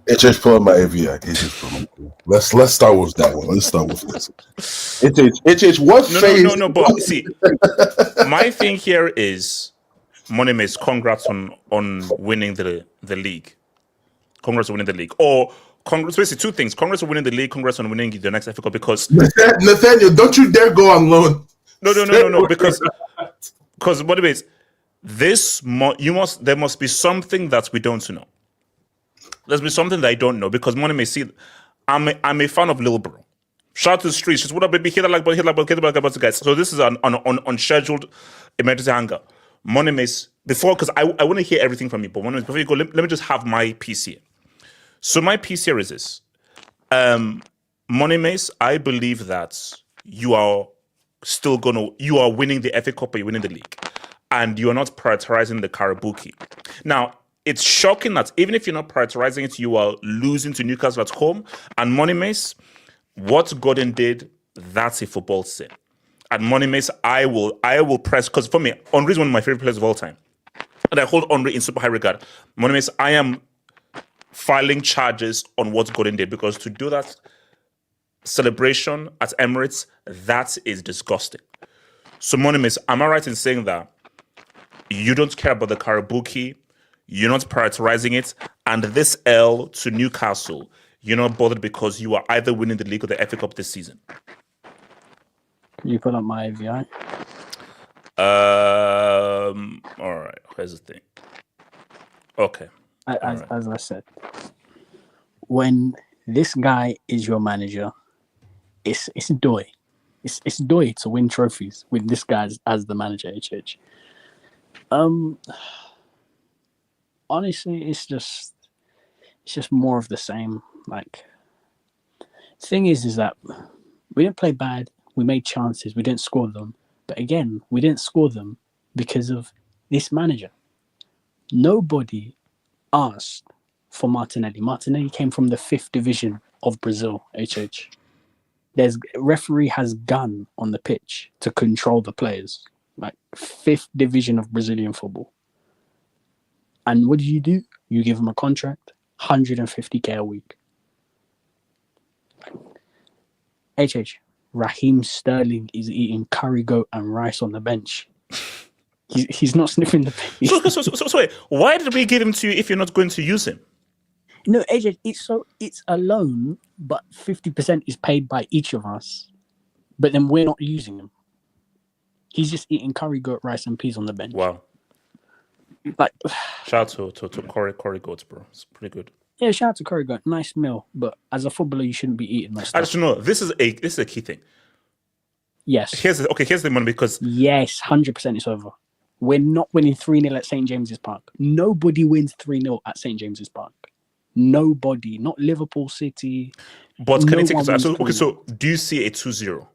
HH pull up my AVI. Let's start with that one. Let's start with this. HH, what phase? No. But see, my thing here is, Moneymays, congrats on winning the league. Congrats on winning the league. Or congrats, basically two things. Congrats on winning the league. Congrats on winning the next FA Cup. Because Nathaniel, don't you dare go on loan. No. Because Moneymays, there must be something that we don't know. There's been something that I don't know, because Money may see. I'm a fan of Lil Bro. Shout out to the streets. Just what up, baby? Hit like guys. So this is an unscheduled emergency hangout. Money may because I want to hear everything from you. But before you go, let me just have my piece here. So my piece here is this. Money Mace, I believe that you are winning the FA Cup, or you're winning the league, and you are not prioritizing the Carabao Cup. Now, it's shocking that even if you're not prioritizing it, you are losing to Newcastle at home. And Money Mace, what Gordon did, that's a football sin. And Money Mace, I will press, because for me, Henry is one of my favorite players of all time, and I hold Henry in super high regard. Money Mace, I am filing charges on what Gordon did, because to do that celebration at Emirates, that is disgusting. So Money Mace, am I right in saying that you don't care about the Carabao Cup? You're not prioritizing it, and this L to Newcastle, you're not bothered because you are either winning the league or the FA Cup this season? Can you put up my AVI? All right. Here's the thing. Okay. As I said, when this guy is your manager, it's doy. It's doy to win trophies with this guy as the manager. HH. Honestly, it's just more of the same. Like, the thing is that we didn't play bad. We made chances. We didn't score them. But again, we didn't score them because of this manager. Nobody asked for Martinelli. Martinelli came from the 5th division of Brazil, HH. Referee has gun on the pitch to control the players. Like, 5th division of Brazilian football. And what do? You give him a contract, 150k a week. HH, Raheem Sterling is eating curry goat and rice on the bench. He's not sniffing the pace. So wait, why did we give him to you if you're not going to use him? No, HH, it's a loan, but 50% is paid by each of us. But then we're not using him. He's just eating curry goat, rice and peas on the bench. Wow. Like, shout out to curry goats, bro. It's pretty good. Yeah, shout out to curry goat. Nice meal, but as a footballer, you shouldn't be eating that stuff. Actually, no. This is a key thing. Yes. Here's the money, because yes, 100% it's over. We're not winning 3-0 at St. James's Park. Nobody wins 3-0 at St. James's Park. Nobody, not Liverpool City. But can you take it? So do you see a 2-0?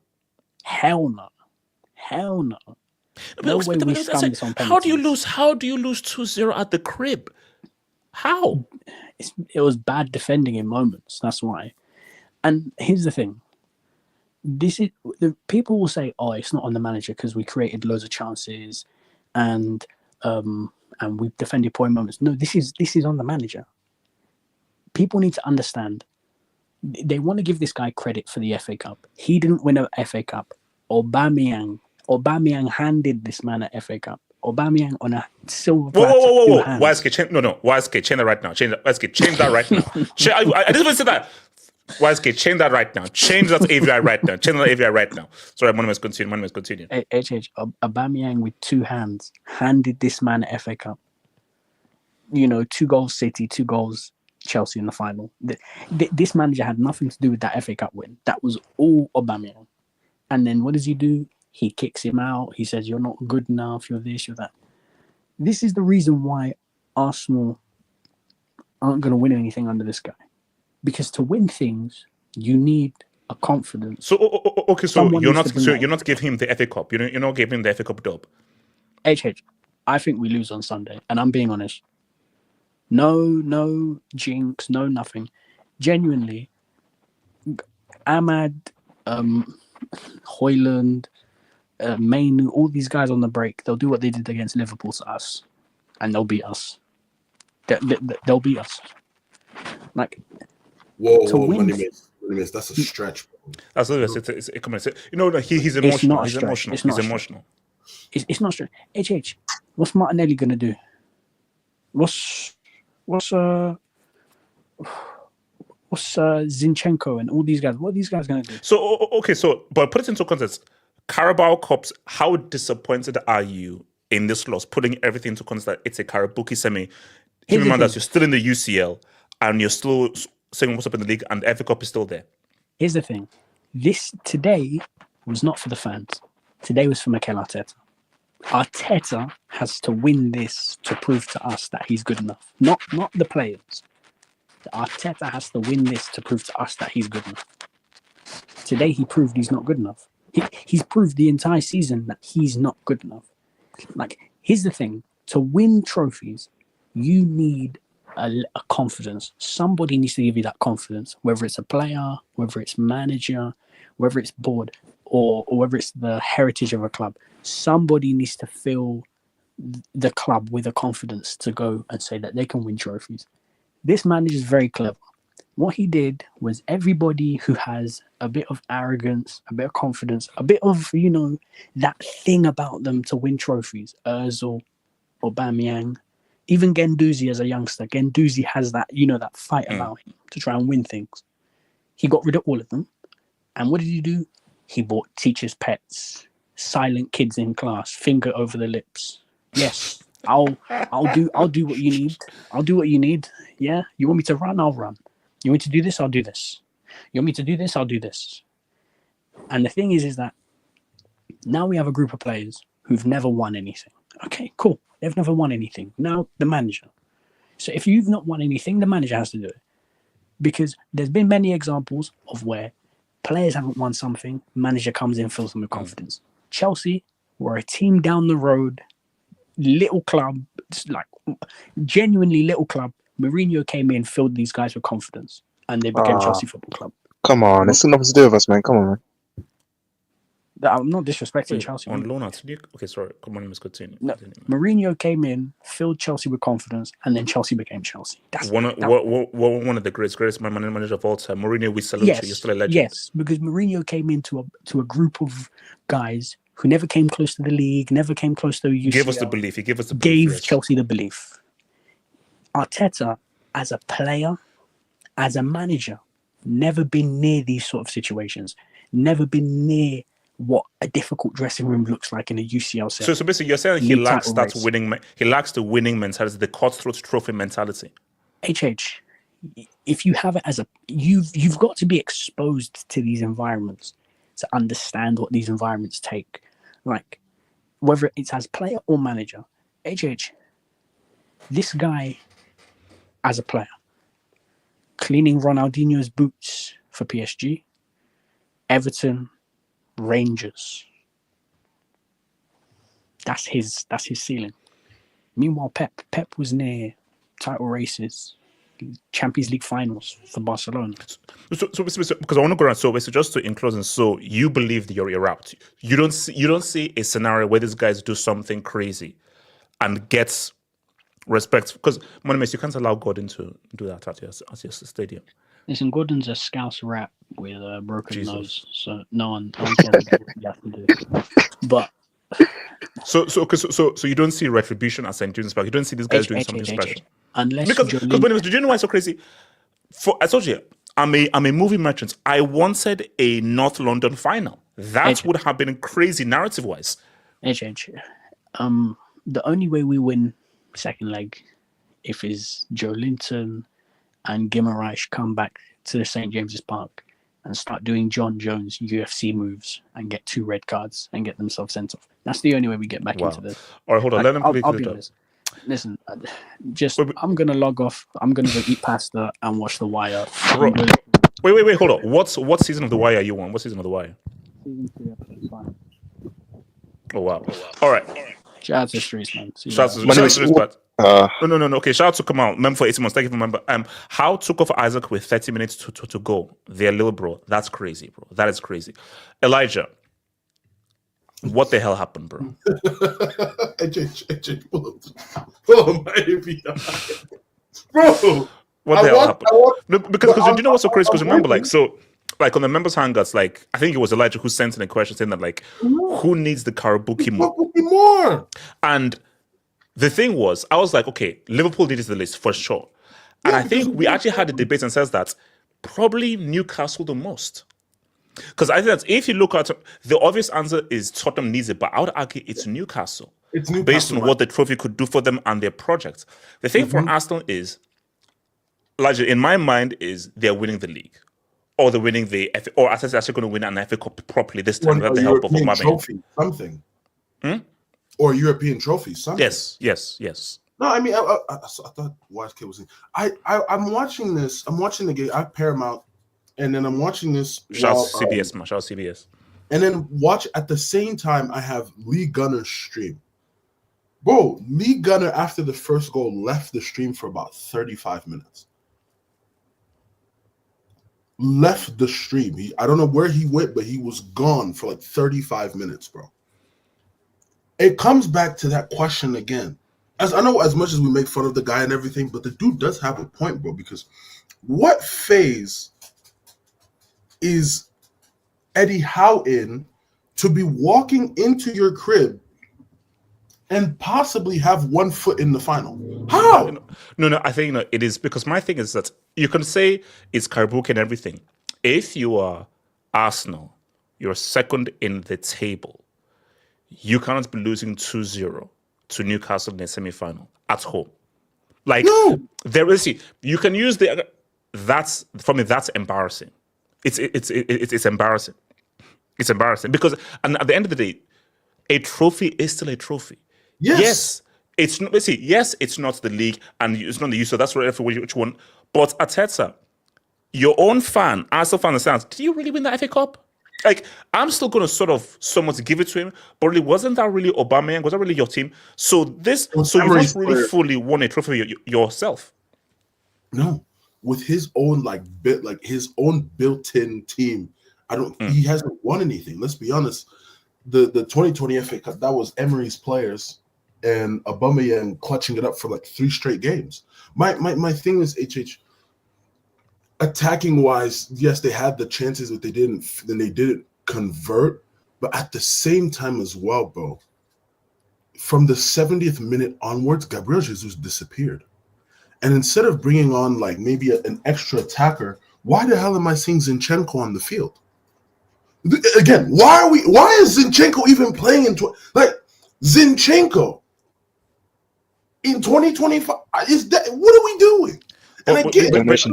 Hell no. No way we scam this on penalties. How do you lose 2-0 at the crib? How? It was bad defending in moments. That's why. And here's the thing. The people will say, "Oh, it's not on the manager because we created loads of chances, and we defended poor moments." No, this is on the manager. People need to understand. They want to give this guy credit for the FA Cup. He didn't win an FA Cup. Aubameyang Aubameyang handed this man an FA Cup. Aubameyang on a silver Whoa, platter, whoa, whoa, two whoa! hands. YSK, change that right now. Change that. YSK, change that right now. I didn't even say that. YSK, change that right now. Change that AVI right now. Change that AVI right now. Sorry, Money must continue. Aubameyang with two hands handed this man an FA Cup. 2 goals City, 2 goals Chelsea in the final. This manager had nothing to do with that FA Cup win. That was all Aubameyang. And then what does he do? He kicks him out. He says, you're not good enough. You're this, you're that. This is the reason why Arsenal aren't going to win anything under this guy. Because to win things, you need a confidence. So okay, so you're not giving him the FA Cup. You're not giving him the FA Cup dub. I think we lose on Sunday, and I'm being honest. No jinx, no nothing. Genuinely, Ahmad, Højlund, Mainu, all these guys on the break, they'll do what they did against Liverpool to us, and they'll beat us. They'll beat us. Like, whoa, Money Mace, that's a stretch. That's it's he's emotional. He's emotional. It's not emotional. It's not stretch. HH, what's Martinelli gonna do? What's Zinchenko and all these guys? What are these guys gonna do? But put it into context. Carabao Cups, how disappointed are you in this loss? Putting everything into context that it's a Karabuki semi. Keep in mind that you're still in the UCL and you're still saying what's up in the league, and the FA Cup is still there. Here's the thing: this today was not for the fans. Today was for Mikel Arteta. Arteta has to win this to prove to us that he's good enough. Not the players. Arteta has to win this to prove to us that he's good enough. Today he proved he's not good enough. He's proved the entire season that he's not good enough. Like, here's the thing: to win trophies, you need a confidence. Somebody needs to give you that confidence, whether it's a player, whether it's manager, whether it's board, or whether it's the heritage of a club. Somebody needs to fill the club with a confidence to go and say that they can win trophies. This manager is very clever. What he did was, everybody who has a bit of arrogance, a bit of confidence, a bit of, that thing about them to win trophies, Ozil, Aubameyang, even Guendouzi as a youngster. Guendouzi has that, that fight about him to try and win things. He got rid of all of them. And what did he do? He bought teachers' pets, silent kids in class, finger over the lips. Yes, I'll do what you need. I'll do what you need. Yeah, you want me to run? I'll run. You want me to do this? I'll do this. You want me to do this? I'll do this. And the thing is that now we have a group of players who've never won anything. Okay, cool. They've never won anything. Now the manager. So if you've not won anything, the manager has to do it. Because there's been many examples of where players haven't won something, manager comes in, fills them with confidence. Chelsea were a team down the road, little club, like genuinely little club. Mourinho came in, filled these guys with confidence, and they became Chelsea Football Club. Come on, it's nothing to do with us, man. Come on, man. I'm not disrespecting Chelsea. On loan out. Okay, sorry. Come on, let's continue. No, Mourinho came in, filled Chelsea with confidence, and then Chelsea became Chelsea. That's one of the greatest managers of all time. Mourinho, we salute you. You're still a legend. Yes, because Mourinho came into a group of guys who never came close to the league, never came close to UCL. He gave us the belief. Gave Chelsea the belief. Arteta, as a player, as a manager, never been near these sort of situations. Never been near what a difficult dressing room looks like in a UCL set. So basically, you're saying he lacks that winning. He lacks the winning mentality, the cutthroat trophy mentality. If you have it as you've got to be exposed to these environments to understand what these environments take. Like, whether it's as player or manager, this guy as a player, cleaning Ronaldinho's boots for PSG, Everton, Rangers. That's his ceiling. Meanwhile, Pep was near title races, Champions League finals for Barcelona. So because I want to go around. So just to in closing, so you believe that you're out. You don't see a scenario where these guys do something crazy and gets respect, because Money, you can't allow Gordon to do that at your stadium. Listen, Gordon's a scouse rat with a broken Jesus. nose, so no one cares about what he has to do. But So you don't see retribution at St. James Park. You don't see these guys doing something special. Unless Because Jolin, when it was, did you know why it's so crazy? I told you, I'm a movie merchant. I wanted a North London final. That would have been crazy narrative wise. The only way we win second leg if is Joe Linton and Guimaraes come back to the St. James's Park and start doing John Jones UFC moves and get 2 red cards and get themselves sent off. That's the only way we get back into this. All right, hold on. Let them I'll be honest. Listen, I'm gonna log off. I'm gonna go eat pasta and watch The Wire. Wait, hold on. What season of The Wire are you on? What season of The Wire? Season 3, episode 5. Oh wow. All right. Shout out to Streets, man. Shout out to Streets, but no. Okay, shout out to Kamal. Member for 18 months. Thank you for member. How took off Isaac with 30 minutes to go? Their little bro. That's crazy, bro. That is crazy. Elijah, what the hell happened, bro? Pull my AVI. Bro. What the hell happened? Because you know what's so crazy? Because remember, like on the members' hangouts, like I think it was Elijah who sent in a question saying that like, who needs the Karabuki more? And the thing was, I was like, okay, Liverpool did it to the list for sure. And I think we actually had a debate and says that probably Newcastle the most. Because I think that if you look at the obvious answer is Tottenham needs it, but I would argue it's Newcastle. It's Newcastle based on what the trophy could do for them and their project. The thing for Arsenal is, Elijah, in my mind, is they're winning the league. Or they're winning the FA, or Arteta's actually going to win an FA Cup properly this time with the help of Aubameyang. Trophy, something. Or a European trophy, something. Yes. No, I mean, I thought YSK was in. I'm watching this. I'm watching the game. I have Paramount, and then I'm watching this. Shout out CBS. And then watch at the same time. I have Lee Gunner's stream. Bro, Lee Gunner after the first goal left the stream for about 35 minutes. Left the stream. I don't know where he went, but he was gone for like 35 minutes, bro. It comes back to that question again. As I know, as much as we make fun of the guy and everything, but the dude does have a point, bro, because what phase is Eddie Howe in to be walking into your crib and possibly have one foot in the final? How? No, I think it is because my thing is that you can say it's Karabuki and everything. If you are Arsenal, you're second in the table. You cannot be losing 2-0 to Newcastle in the semi-final at home. Like, no. There is, you can use that's, for me, that's embarrassing. It's embarrassing. It's embarrassing because, and at the end of the day, a trophy is still a trophy. Yes. It's not. Yes, it's not the league, and it's not the use. So that's which one. But Arteta, your own fan, Arsenal fan, understands. Did you really win the FA Cup? Like, I'm still going to somewhat give it to him. But really, wasn't that really Aubameyang? Was that really your team? So you must really fully won a trophy yourself. No, with his own his own built-in team. He hasn't won anything. Let's be honest. The 2020 FA Cup, that was Emery's players and Aubameyang clutching it up for like 3 straight games. My thing is, attacking wise, yes, they had the chances that they didn't convert, but at the same time as well, bro, from the 70th minute onwards, Gabriel Jesus disappeared. And instead of bringing on like maybe an extra attacker, why the hell am I seeing Zinchenko on the field? Again, why is Zinchenko even playing Zinchenko in 2025? What are we doing? And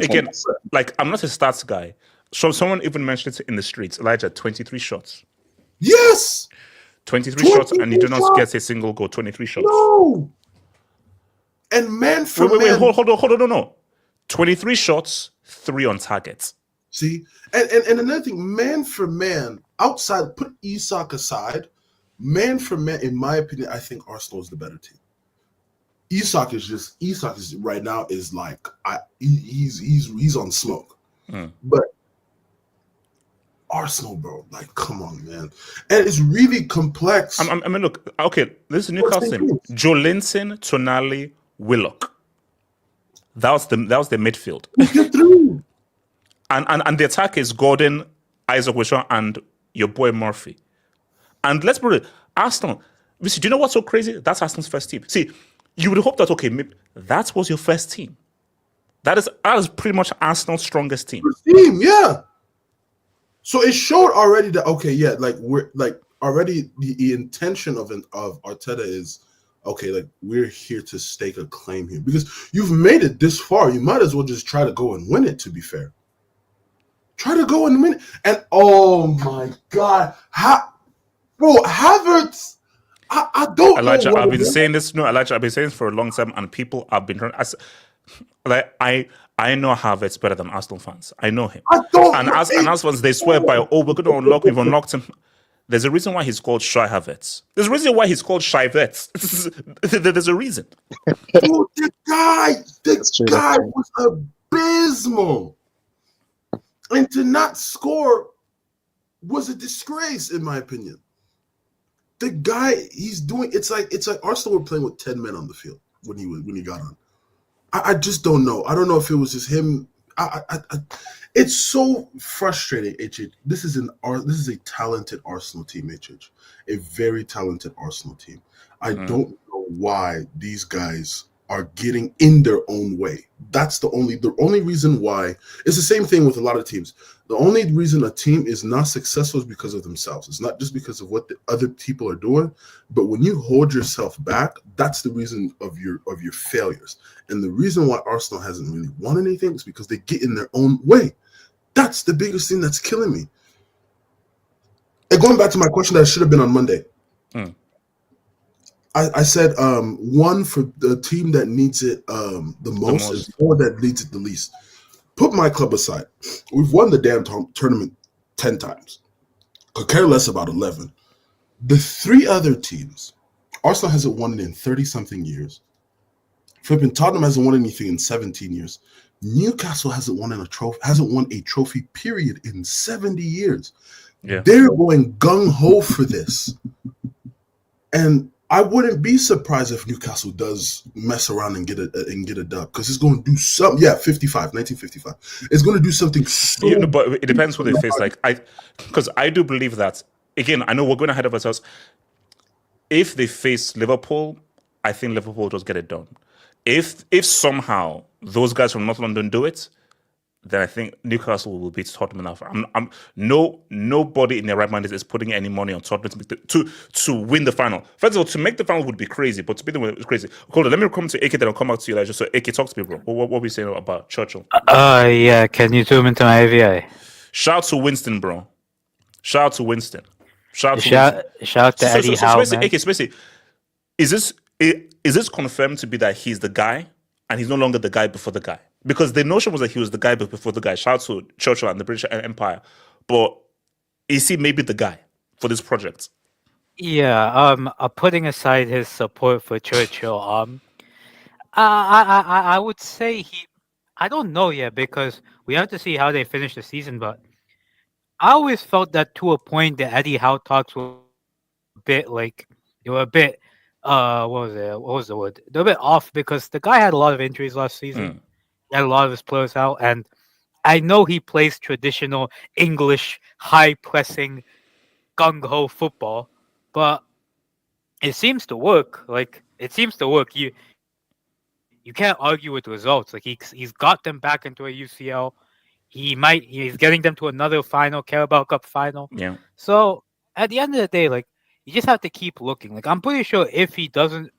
again, like, I'm not a stats guy. So someone even mentioned it in the streets. Elijah, 23 shots. Yes. 23 shots, and you do not get a single goal. 23 shots. No. And man for man. Wait, hold on, no. 23 shots, 3 on target. See? And another thing, man for man, outside, put Isak aside, man for man, in my opinion, I think Arsenal is the better team. Isak is right now is like he's on smoke. But Arsenal, bro, like, come on, man. And it's really complex. I mean, look, okay, this is Newcastle team. Jolinton, Tonali, Willock. That was the midfield. Get through. And the attack is Gordon, Isaac Wishaw, and your boy Murphy. And let's put it, Arsenal. Do you know what's so crazy? That's Arsenal's first team. See, you would hope that okay, maybe that was your first team. That is pretty much Arsenal's strongest team. Team, yeah. So it showed already that okay, yeah, like we're like already the intention of Arteta is okay, like we're here to stake a claim here because you've made it this far. You might as well just try to go and win it. To be fair, try to go and win it. And oh my God, Havertz. I don't Elijah, know. I've been saying this. No, Elijah, I've been saying this for a long time, and people have been trying. I know Havertz better than Arsenal fans. I know him. I don't. And as fans, they swear by, oh, we're going to unlock him. We've unlocked him. There's a reason why he's called Shy Havertz. There's a reason why he's called Shy Vets. There's a reason. Dude, the guy was abysmal, and to not score was a disgrace, in my opinion. The guy, he's doing it's like Arsenal were playing with 10 men on the field when he got on. I just don't know. I don't know if it was just him. It's so frustrating, HH. This is a talented Arsenal team, HH. A very talented Arsenal team. I don't know why these guys are getting in their own way. That's the only reason why. It's the same thing with a lot of teams. The only reason a team is not successful is because of themselves. It's not just because of what the other people are doing, but when you hold yourself back, that's the reason of your failures. And the reason why Arsenal hasn't really won anything is because they get in their own way. That's the biggest thing that's killing me. And going back to my question that should have been on Monday. I said one for the team that needs it the most and four that needs it the least. Put my club aside. We've won the damn tournament 10 times. Could care less about 11. The three other teams, Arsenal hasn't won it in 30-something years. Flipping Tottenham hasn't won anything in 17 years. Newcastle hasn't won a trophy period in 70 years. Yeah. They're going gung-ho for this. And I wouldn't be surprised if Newcastle does mess around and get a dub because it's going to do something. Yeah, 1955. It's going to do something. But it depends who they face. Because I do believe that. Again, I know we're going ahead of ourselves. If they face Liverpool, I think Liverpool will just get it done. If somehow those guys from North London do it, then I think Newcastle will beat Tottenham enough. Nobody in their right mind is putting any money on Tottenham to win the final. First of all, to make the final would be crazy, but to beat them is crazy. Hold on, let me come to AK, then I'll come back to you, Elijah. So AK, talk to me, bro. What were we saying about Churchill? Yeah. Can you zoom into my AVI? Shout out to Winston, bro. Shout out to Winston. Shout out to Eddie Howe, man. AK, basically, is this confirmed to be that he's the guy and he's no longer the guy before the guy? Because the notion was that he was the guy before the guy. Shout out to Churchill and the British Empire. But is he maybe the guy for this project? Yeah. Putting aside his support for Churchill, I would say I don't know yet because we have to see how they finish the season. But I always felt that to a point the Eddie Howe talks were a bit what was the word? They're a bit off because the guy had a lot of injuries last season. He had a lot of his players out, and I know he plays traditional English high pressing gung ho football, but it seems to work. You can't argue with the results. Like he's got them back into a UCL. He's getting them to another final, Carabao Cup final. Yeah. So at the end of the day, like you just have to keep looking. Like I'm pretty sure if he doesn't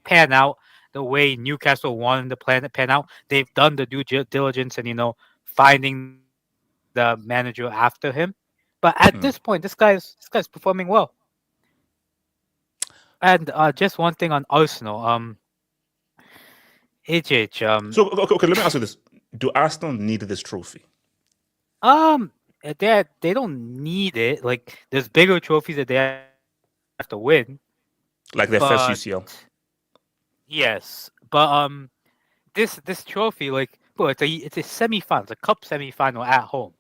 pan out the way Newcastle wanted the plan to pan out, they've done the due diligence and finding the manager after him. But at this point, this guy's performing well. And just one thing on Arsenal, HH. So okay, let me ask you this: do Arsenal need this trophy? They don't need it. Like there's bigger trophies that they have to win. Like their first UCL. Yes, but this trophy, like, bro, it's a semi-final, it's a cup semi-final at home.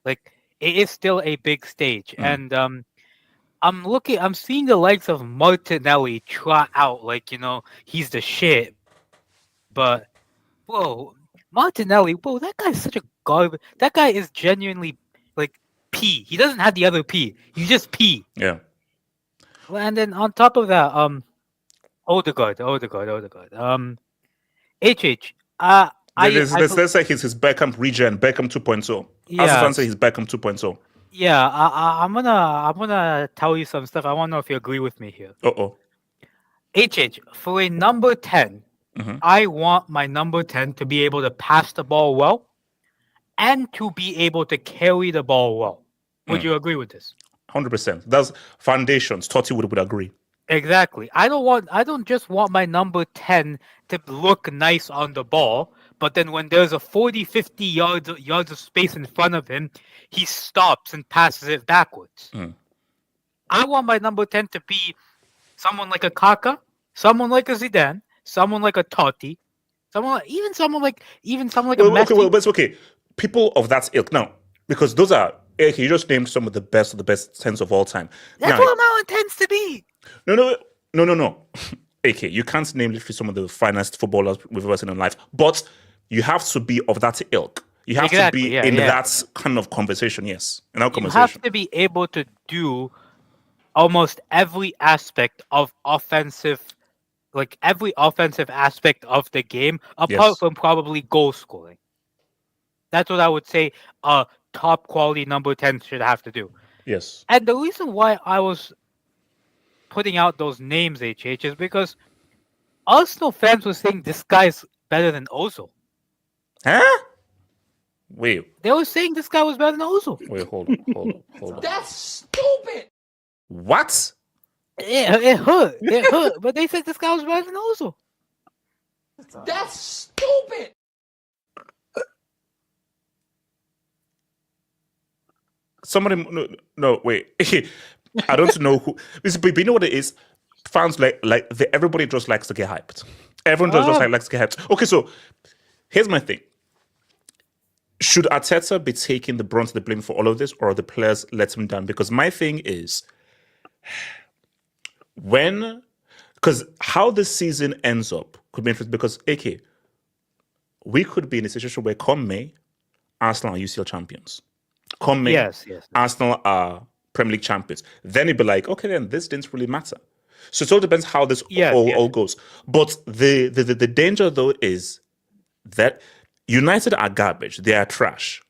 Like, it is still a big stage, and I'm seeing the likes of Martinelli trot out like he's the shit, but bro, Martinelli, that guy's such a garbage. That guy is genuinely like P. He doesn't have the other P. He's just P. Yeah. And then on top of that, Odegaard. HH. Let's say he's his Beckham regen, Beckham 2.0. Yeah. As a fan say he's Beckham 2.0. Yeah, I'm gonna tell you some stuff. I want to know if you agree with me here. HH, for a number 10, I want my number 10 to be able to pass the ball well and to be able to carry the ball well. Would you agree with this? 100%. That's foundations. Totti would agree. Exactly. I don't just want my number 10 to look nice on the ball, but then when there's a 40, 50 yards of space in front of him, he stops and passes it backwards. I want my number 10 to be someone like a Kaka, someone like a Zidane, someone like a Totti, someone like a Messi. Okay, well, but it's okay. People of that ilk now, because those are you just named some of the best 10s of all time. That's what my intends to be. No. AK, you can't name literally some of the finest footballers we've ever seen in life, but you have to be of that ilk. You have to be in that kind of conversation, yes. In our conversation. You have to be able to do almost every aspect of offensive, like every offensive aspect of the game, apart from probably goal scoring. That's what I would say a top quality number 10 should have to do. Yes. And the reason why I was putting out those names, HH, is because Arsenal fans were saying this guy's better than Ozil. Huh? Wait. They were saying this guy was better than Ozil. Wait, hold on. That's stupid. What? It hurt. But they said this guy was better than Ozil. That's stupid. Somebody, no, wait. I don't know who. But you know what it is? Fans everybody just likes to get hyped. Everyone just likes to get hyped. Okay, so here's my thing. Should Arteta be taking the brunt of the blame for all of this, or the players let him down? Because my thing is, because how this season ends up could be interesting. Because we could be in a situation where come May, Arsenal are UCL champions. Come May, Arsenal are Premier League champions. Then it'd be like, okay, then this didn't really matter. So it all depends how this all goes. But the danger though is that United are garbage. They are trash.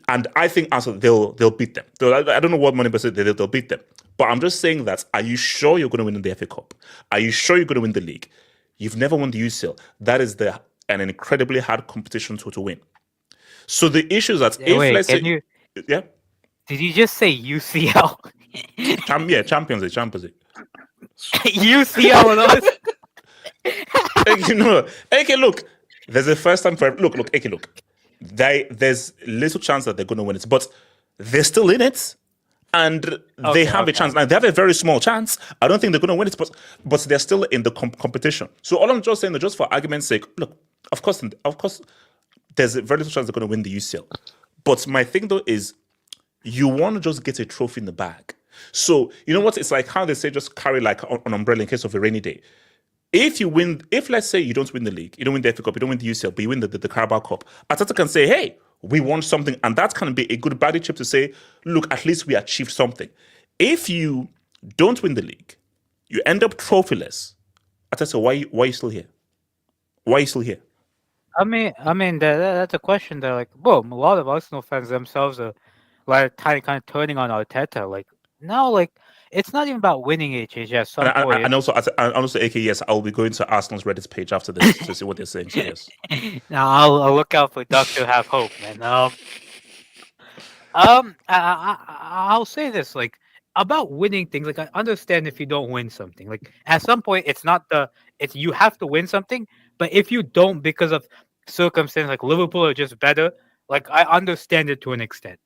And I think Arsenal, they'll beat them. I don't know what money, but they'll beat them. But I'm just saying that, are you sure you're going to win the FA Cup? Are you sure you're going to win the league? You've never won the UCL. That is an incredibly hard competition to win. So the issue is that did you just say UCL? Champions League. UCL. Look, there's a first time for look. There's little chance that they're going to win it, but they're still in it, and they have a chance. Now they have a very small chance. I don't think they're going to win it, but they're still in the competition. So all I'm just saying, just for argument's sake, look, of course, there's a very little chance they're going to win the UCL. But my thing though is, you want to just get a trophy in the bag. So you know what? It's like how they say, just carry like an umbrella in case of a rainy day. If let's say you don't win the league, you don't win the FA Cup, you don't win the UCL, but you win the Carabao Cup, Arteta can say, hey, we won something, and that can be a good body chip to say, look, at least we achieved something. If you don't win the league, you end up trophyless. Arteta, why are you still here? Why are you still here? I mean, that's a question that, like, boom, a lot of Arsenal fans themselves are like kind of turning on Arteta. Like, now, like, it's not even about winning HH at some point. And also, yes, I'll be going to Arsenal's Reddit page after this to see what they're saying. So yes. Now I'll look out for Doctor Have Hope, man. I'll say this, like, about winning things. Like, I understand if you don't win something. Like, at some point, it's you have to win something. But if you don't, because of circumstances, like Liverpool are just better. Like, I understand it to an extent.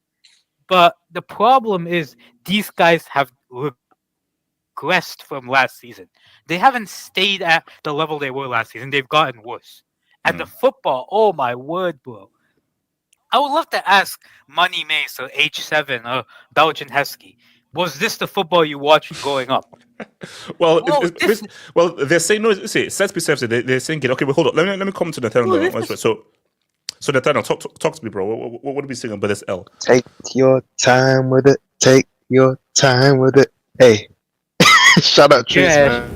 But the problem is these guys have regressed from last season. They haven't stayed at the level they were last season. They've gotten worse. And the football, oh my word, bro. I would love to ask Money Mace or H7 or Belgian Heskey, was this the football you watched growing up? Well, they're saying, no, see, let's be serious. They're saying, okay, but hold on. Let me come to the third one. So So Nathaniel, talk to me, bro. What are we singing about this L? Take your time with it. Take your time with it. Hey, shout out Troops, Yeah. man.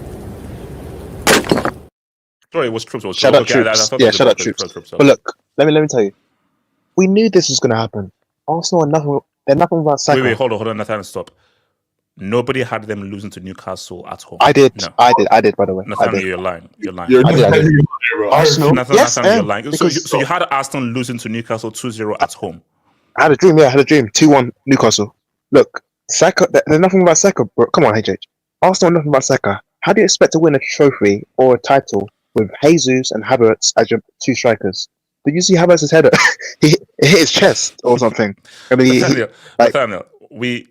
Sorry, it was Troops. Shout out Troops. Yeah, shout out Troops. But look, let me tell you, we knew this was gonna happen. Arsenal are nothing. They're nothing about Saka. Wait, hold on, Nathaniel, stop. Nobody had them losing to Newcastle at home. I did. No. I did. By the way, Nathaniel, I did. you're lying. You're lying. I did. Arsenal. Nathaniel, you're lying. Because- So you had Arsenal losing to Newcastle 2-0 at home. I had a dream. Yeah, I had a dream. 2-1 Newcastle. Look, Saka. There's nothing about Saka, bro. Come on, HH. Arsenal, nothing about Saka. How do you expect to win a trophy or a title with Jesus and Havertz as your two strikers? Did you see Havertz's header? He hit his chest or something. I mean, Nathaniel, we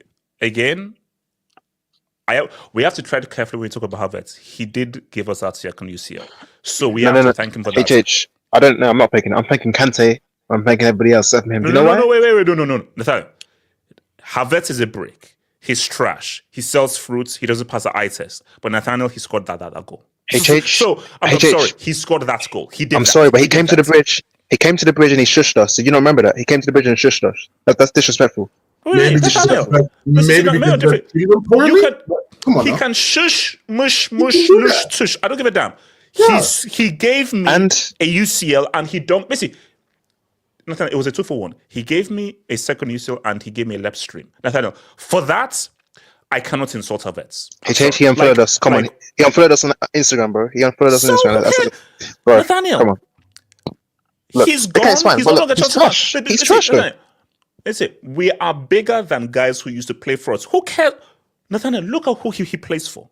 have to tread carefully when we talk about Havertz. He did give us that second UCL, so we have to thank him for that. HH, I don't know. I'm not picking. I'm thanking Kante. I'm thanking everybody else. Except him. No, you know why? No, wait. No. Nathaniel, Havertz is a brick. He's trash. He sells fruits. He doesn't pass the eye test. But Nathaniel, he scored that goal. HH. So I'm sorry. He scored that goal. He did. I'm sorry, but he came to the bridge. He came to the bridge and he shushed us. Did you not remember that? He came to the bridge and shushed us. That's disrespectful. Maybe Nathaniel, maybe come on. He can shush, mush, lush, tush. I don't give a damn. Yeah. He gave me a UCL and he dunked. Basically, Nathaniel, it was a 2-for-1. He gave me a second UCL and he gave me a left stream. Nathaniel, for that, I cannot insult Havertz. He unfollowed us. Come on. He unfollowed us on Instagram, bro. He unfollowed us on Instagram. Bro, Nathaniel, come on. Look, he's gone. He's no longer trash. He's trash, though. Listen, we are bigger than guys who used to play for us. Who cares? Nathaniel, look at who he plays for.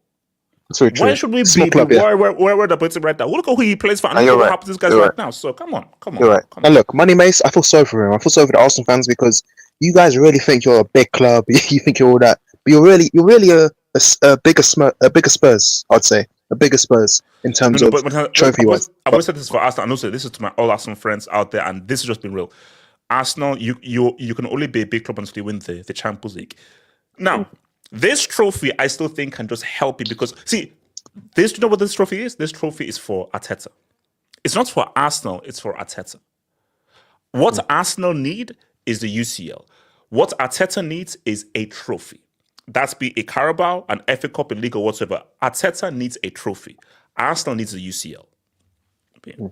Why should we be worried about it right now? Look at who he plays for. I don't know what happens to these guys right now. So come on. You're right. And look, Money Mace, I feel sorry for him. I feel sorry for the Arsenal fans because you guys really think you're a big club. You think you're all that, but you're really a bigger Spurs. I'd say a bigger Spurs in terms of trophy wise. I've always said this for Arsenal, and also this is to my all Arsenal friends out there, and this has just been real. Arsenal, you can only be a big club until you win the Champions League. Now, this trophy I still think can just help you because see, do you know what this trophy is? This trophy is for Arteta. It's not for Arsenal, it's for Arteta. What Arsenal need is the UCL. What Arteta needs is a trophy. That's be a Carabao, an FA Cup, a Liga, whatever. Arteta needs a trophy. Arsenal needs a UCL. Yeah.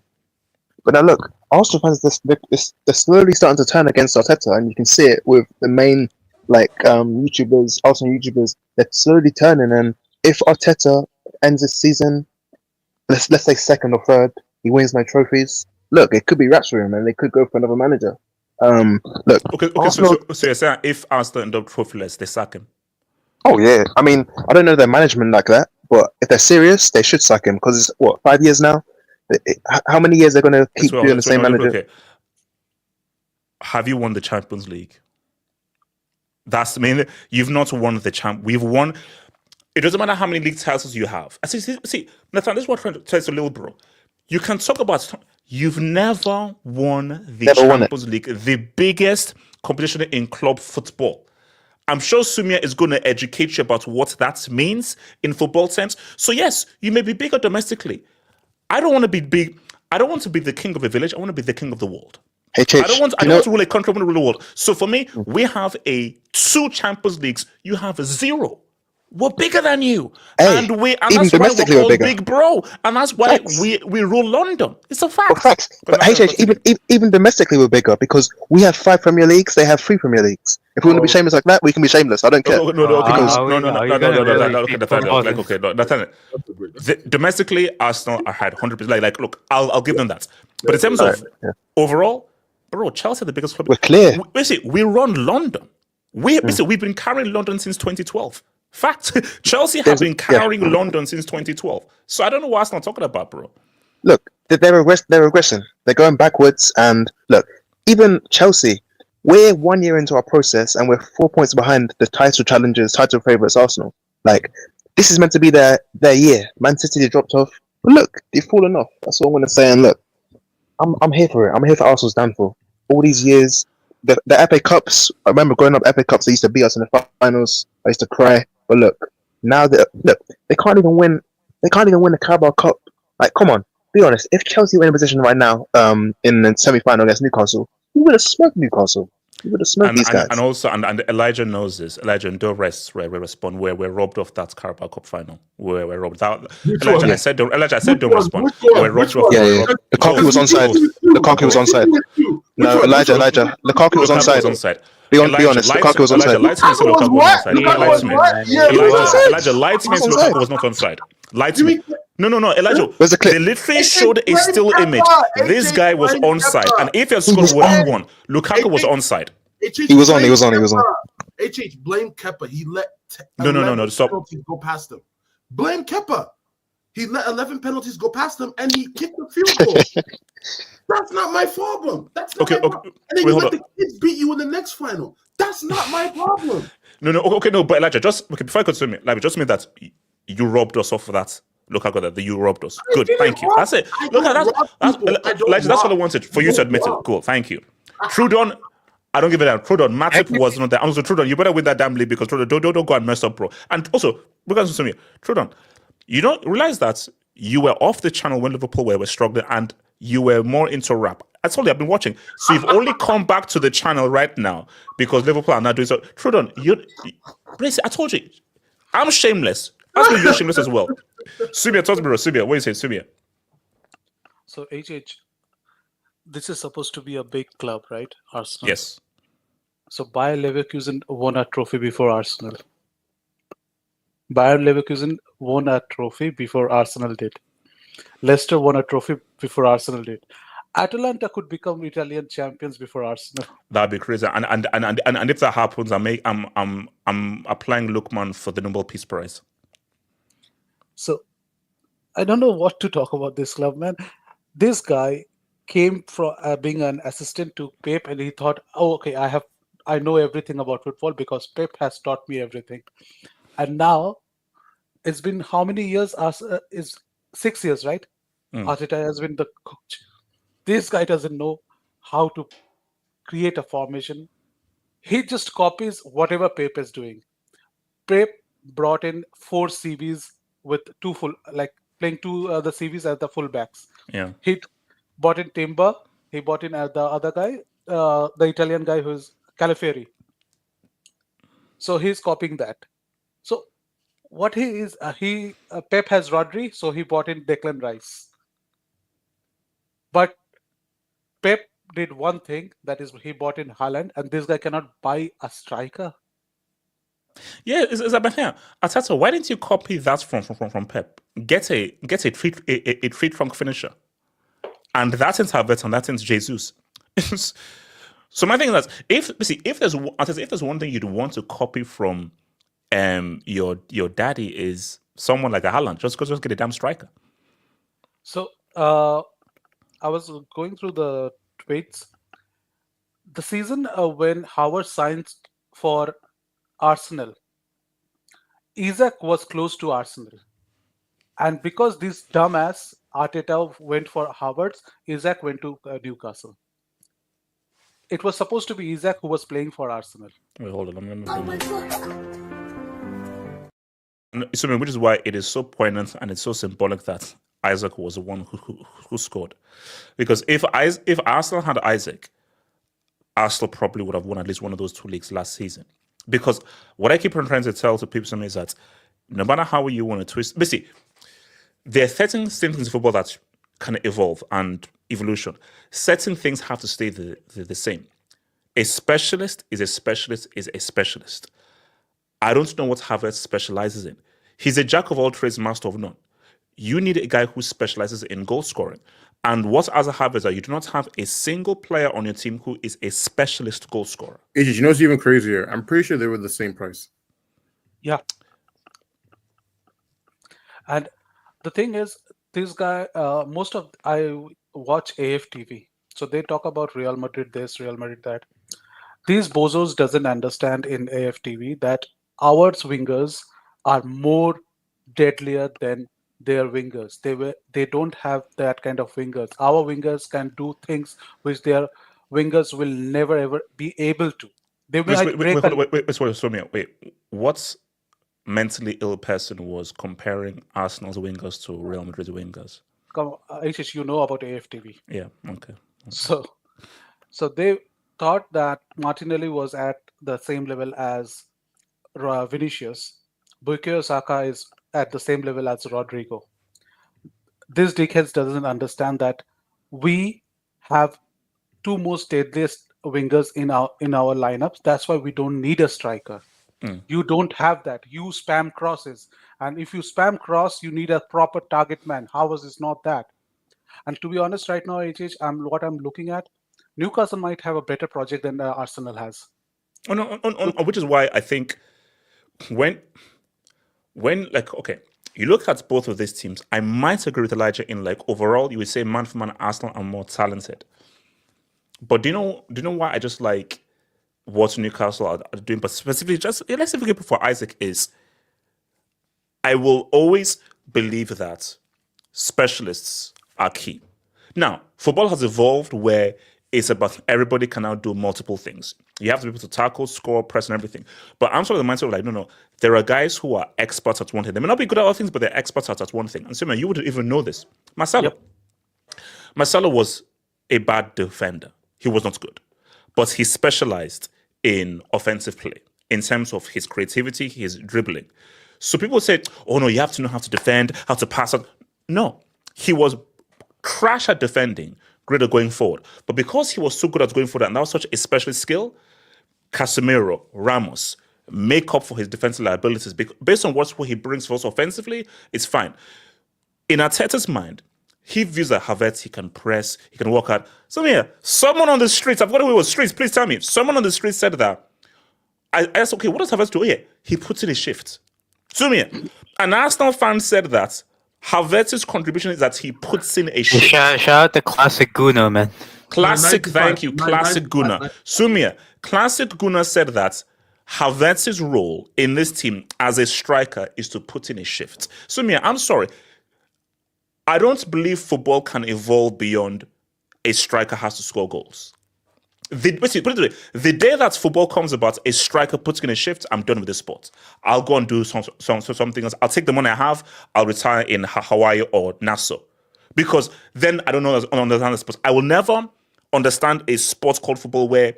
But now look, Arsenal fans, they're slowly starting to turn against Arteta, and you can see it with the main YouTubers, Arsenal YouTubers. They're slowly turning, and if Arteta ends this season, let's say second or third, he wins no trophies. Look, it could be wraps for him, and they could go for another manager. Look. Okay. Arsenal, so you're saying if Arsenal end up trophyless, they sack him? Oh yeah. I mean, I don't know their management like that, but if they're serious, they should sack him because it's 5 years now. How many years they're going to keep doing the same manager? Okay. Have you won the Champions League? That's the main. You've not won the champ. We've won. It doesn't matter how many league titles you have. I see, Nathan, this is what I'm trying to tell you, little bro. You can talk about. You've never won the Champions League, the biggest competition in club football. I'm sure Sumia is going to educate you about what that means in football terms. So yes, you may be bigger domestically. I don't want to be big. I don't want to be the king of a village. I want to be the king of the world. I don't want to rule a country. I want to rule the world. So for me, we have 2 Champions Leagues. You have 0. We're bigger than you, and that's why we're called big bro, and that's why we rule London. It's a fact. Facts. But even domestically, we're bigger because we have 5 Premier Leagues. They have 3 Premier Leagues. If we want to be shameless like that, we can be shameless. I don't care. Domestically, Arsenal are had 100%. Like, look, I'll give them that. But in terms of overall, bro, Chelsea are the biggest club. We're clear. We run London. We've been carrying London since 2012. Fact, Chelsea have been carrying London since 2012. So I don't know what Arsenal are talking about, bro. Look, they're regressing. They're going backwards. And look, even Chelsea, we're 1 year into our process and we're 4 points behind the title challengers, title favourites Arsenal. Like, this is meant to be their year. Man City, they dropped off. But look, they've fallen off. That's all I'm going to say. And look, I'm here for it. I'm here for Arsenal's downfall. All these years, the FA Cups, I remember growing up, FA Cups, they used to beat us in the finals. I used to cry. But look, now they can't even win. They can't even win the Carabao Cup. Like, come on, be honest, if Chelsea were in a position right now, in the semi-final against Newcastle, we would have smoked Newcastle. We would have smoked these guys. And also, and Elijah knows this. Elijah, and don't rest where we respond. Where we're robbed of that Carabao Cup final. Where we're robbed. Elijah, one? I said don't respond. Which one? We're robbed Which one? of. Yeah. Lukaku was onside. Lukaku was onside. No, Elijah. Lukaku was onside. Be honest, Lukaku was onside. Elijah, lied to me. Lukaku was what? Lukaku Lukaku was what? Yeah, he was onside. Elijah lied to me. Lukaku was not onside. Lied to me. No, Elijah. Where's the clip? They literally showed a still image. This guy was onside, and if he had scored, would have won. Lukaku was onside. He was on. HH, blame Kepa. He let No, stop. penalties go past him. Blame Kepa. He let 11 penalties go past him, and he kicked the field goal. That's not my problem. That's not my problem. And then you let the kids beat you in the next final. That's not my problem. No, but Elijah, before I continue, Elijah, just mean that you robbed us off of that. Look how good that you robbed us. Good, thank you. That's it. Look at that. Elijah, that's what I wanted for you to admit it. Cool, thank you. Trudon, I don't give it that. Trudon, Matip was not there. And also, Trudon, you better win that damn league because Trudon, don't go and mess up, bro. And also, because to me, Trudon, you don't realize that you were off the channel when Liverpool were struggling and you were more into rap. I told you, I've been watching. So you've only come back to the channel right now because Liverpool are not doing so. Trudon, I told you, I'm shameless. That's why you're shameless as well. Subia, talk to me, Subia. What do you say, Subia? So, HH, this is supposed to be a big club, right? Arsenal. Yes. So, Bayer Leverkusen won a trophy before Arsenal. Bayer Leverkusen won a trophy before Arsenal did. Leicester won a trophy before Arsenal did. Atalanta could become Italian champions before Arsenal. That'd be crazy. And if that happens, I'm applying Lookman for the Nobel Peace Prize. So, I don't know what to talk about this club, man. This guy came from being an assistant to Pep, and he thought, "Oh, okay, I know everything about football because Pep has taught me everything." And now, it's been how many years? Is 6 years, right? Arteta has been the coach. This guy doesn't know how to create a formation. He just copies whatever Pep is doing. Pep brought in 4 CVs with playing the CVs as the fullbacks. Yeah. He bought in Timber. He bought in the other guy, the Italian guy who's Calafieri. So he's copying that. So what he is, Pep has Rodri, so he bought in Declan Rice. But Pep did one thing, that is he bought in Haaland, and this guy cannot buy a striker. Yeah, it's about here. Arteta, why didn't you copy that from Pep? Get a treat from finisher, and that's into Havertz and that's into Jesus. So my thing is that if there's one thing you'd want to copy from your daddy is someone like a Haaland, just get a damn striker. So I was going through the tweets. The season when Howard signed for Arsenal, Isak was close to Arsenal. And because this dumbass Arteta went for Havertz, Isak went to Newcastle. It was supposed to be Isak who was playing for Arsenal. Wait, hold on. So, which is why it is so poignant and it's so symbolic that Isak was the one who scored. Because if Arsenal had Isak, Arsenal probably would have won at least one of those 2 leagues last season. Because what I keep on trying to tell to people is that no matter how you want to twist, basically, there are certain things in football that can evolve and evolution. Certain things have to stay the same. A specialist is a specialist is a specialist. I don't know what Havertz specializes in. He's a jack of all trades, master of none. You need a guy who specializes in goal scoring. And what other Havertz are you do not have a single player on your team who is a specialist goal scorer. You know what's even crazier? I'm pretty sure they were the same price. Yeah. And the thing is, this guy, I watch AFTV. So they talk about Real Madrid this, Real Madrid that. These bozos doesn't understand in AFTV that our wingers are more deadlier than their wingers. They don't have that kind of wingers. Our wingers can do things which their wingers will never ever be able to. They Wait. What mentally ill person was comparing Arsenal's wingers to Real Madrid's wingers? Ashish, you know about AFTV. Yeah. Okay. So, they thought that Martinelli was at the same level as Vinicius. Bukayo Saka is at the same level as Rodrigo. This dickheads doesn't understand that we have two most deadliest wingers in our lineups. That's why we don't need a striker. You don't have that. You spam crosses, and if you spam cross, you need a proper target man. How is this not that? And to be honest, right now, what I'm looking at, Newcastle might have a better project than Arsenal has. Which is why I think when like, okay, you look at both of these teams, I might agree with Elijah in like overall, you would say man for man, Arsenal are more talented. But do you know why I just like what Newcastle are doing? But specifically, just let's say for Isaac is, I will always believe that specialists are key. Now, football has evolved where it's about everybody can now do multiple things. You have to be able to tackle, score, press, and everything. But I'm sort of the mindset of like, no. There are guys who are experts at one thing. They may not be good at other things, but they're experts at one thing. And so, man, you wouldn't even know this. Marcelo. Yep. Marcelo was a bad defender. He was not good. But he specialized in offensive play in terms of his creativity, his dribbling. So people say, oh, no, you have to know how to defend, how to pass on. No. He was crash at defending, great at going forward. But because he was so good at going forward and that was such a specialist skill, Casemiro, Ramos make up for his defensive liabilities. Based on what he brings for us offensively, it's fine. In Arteta's mind, he views that Havertz, he can press, he can walk out. Someone on the streets, I've got away with streets, please tell me. Someone on the streets said that. I asked, okay, what does Havertz do? Oh, yeah, he puts in a shift. An Arsenal fan said that Havertz's contribution is that he puts in a shift. Shout out the classic Gunnar, man. Classic, thank you, classic Gunnar. Sumia, classic Gunnar said that Havertz's role in this team as a striker is to put in a shift. Sumia, I'm sorry. I don't believe football can evolve beyond a striker has to score goals. Put it this way, the day that football comes about, a striker puts in a shift, I'm done with this sport. I'll go and do something else. I'll take the money I have, I'll retire in Hawaii or Nassau. Because then I don't understand the sport. I will never understand a sport called football where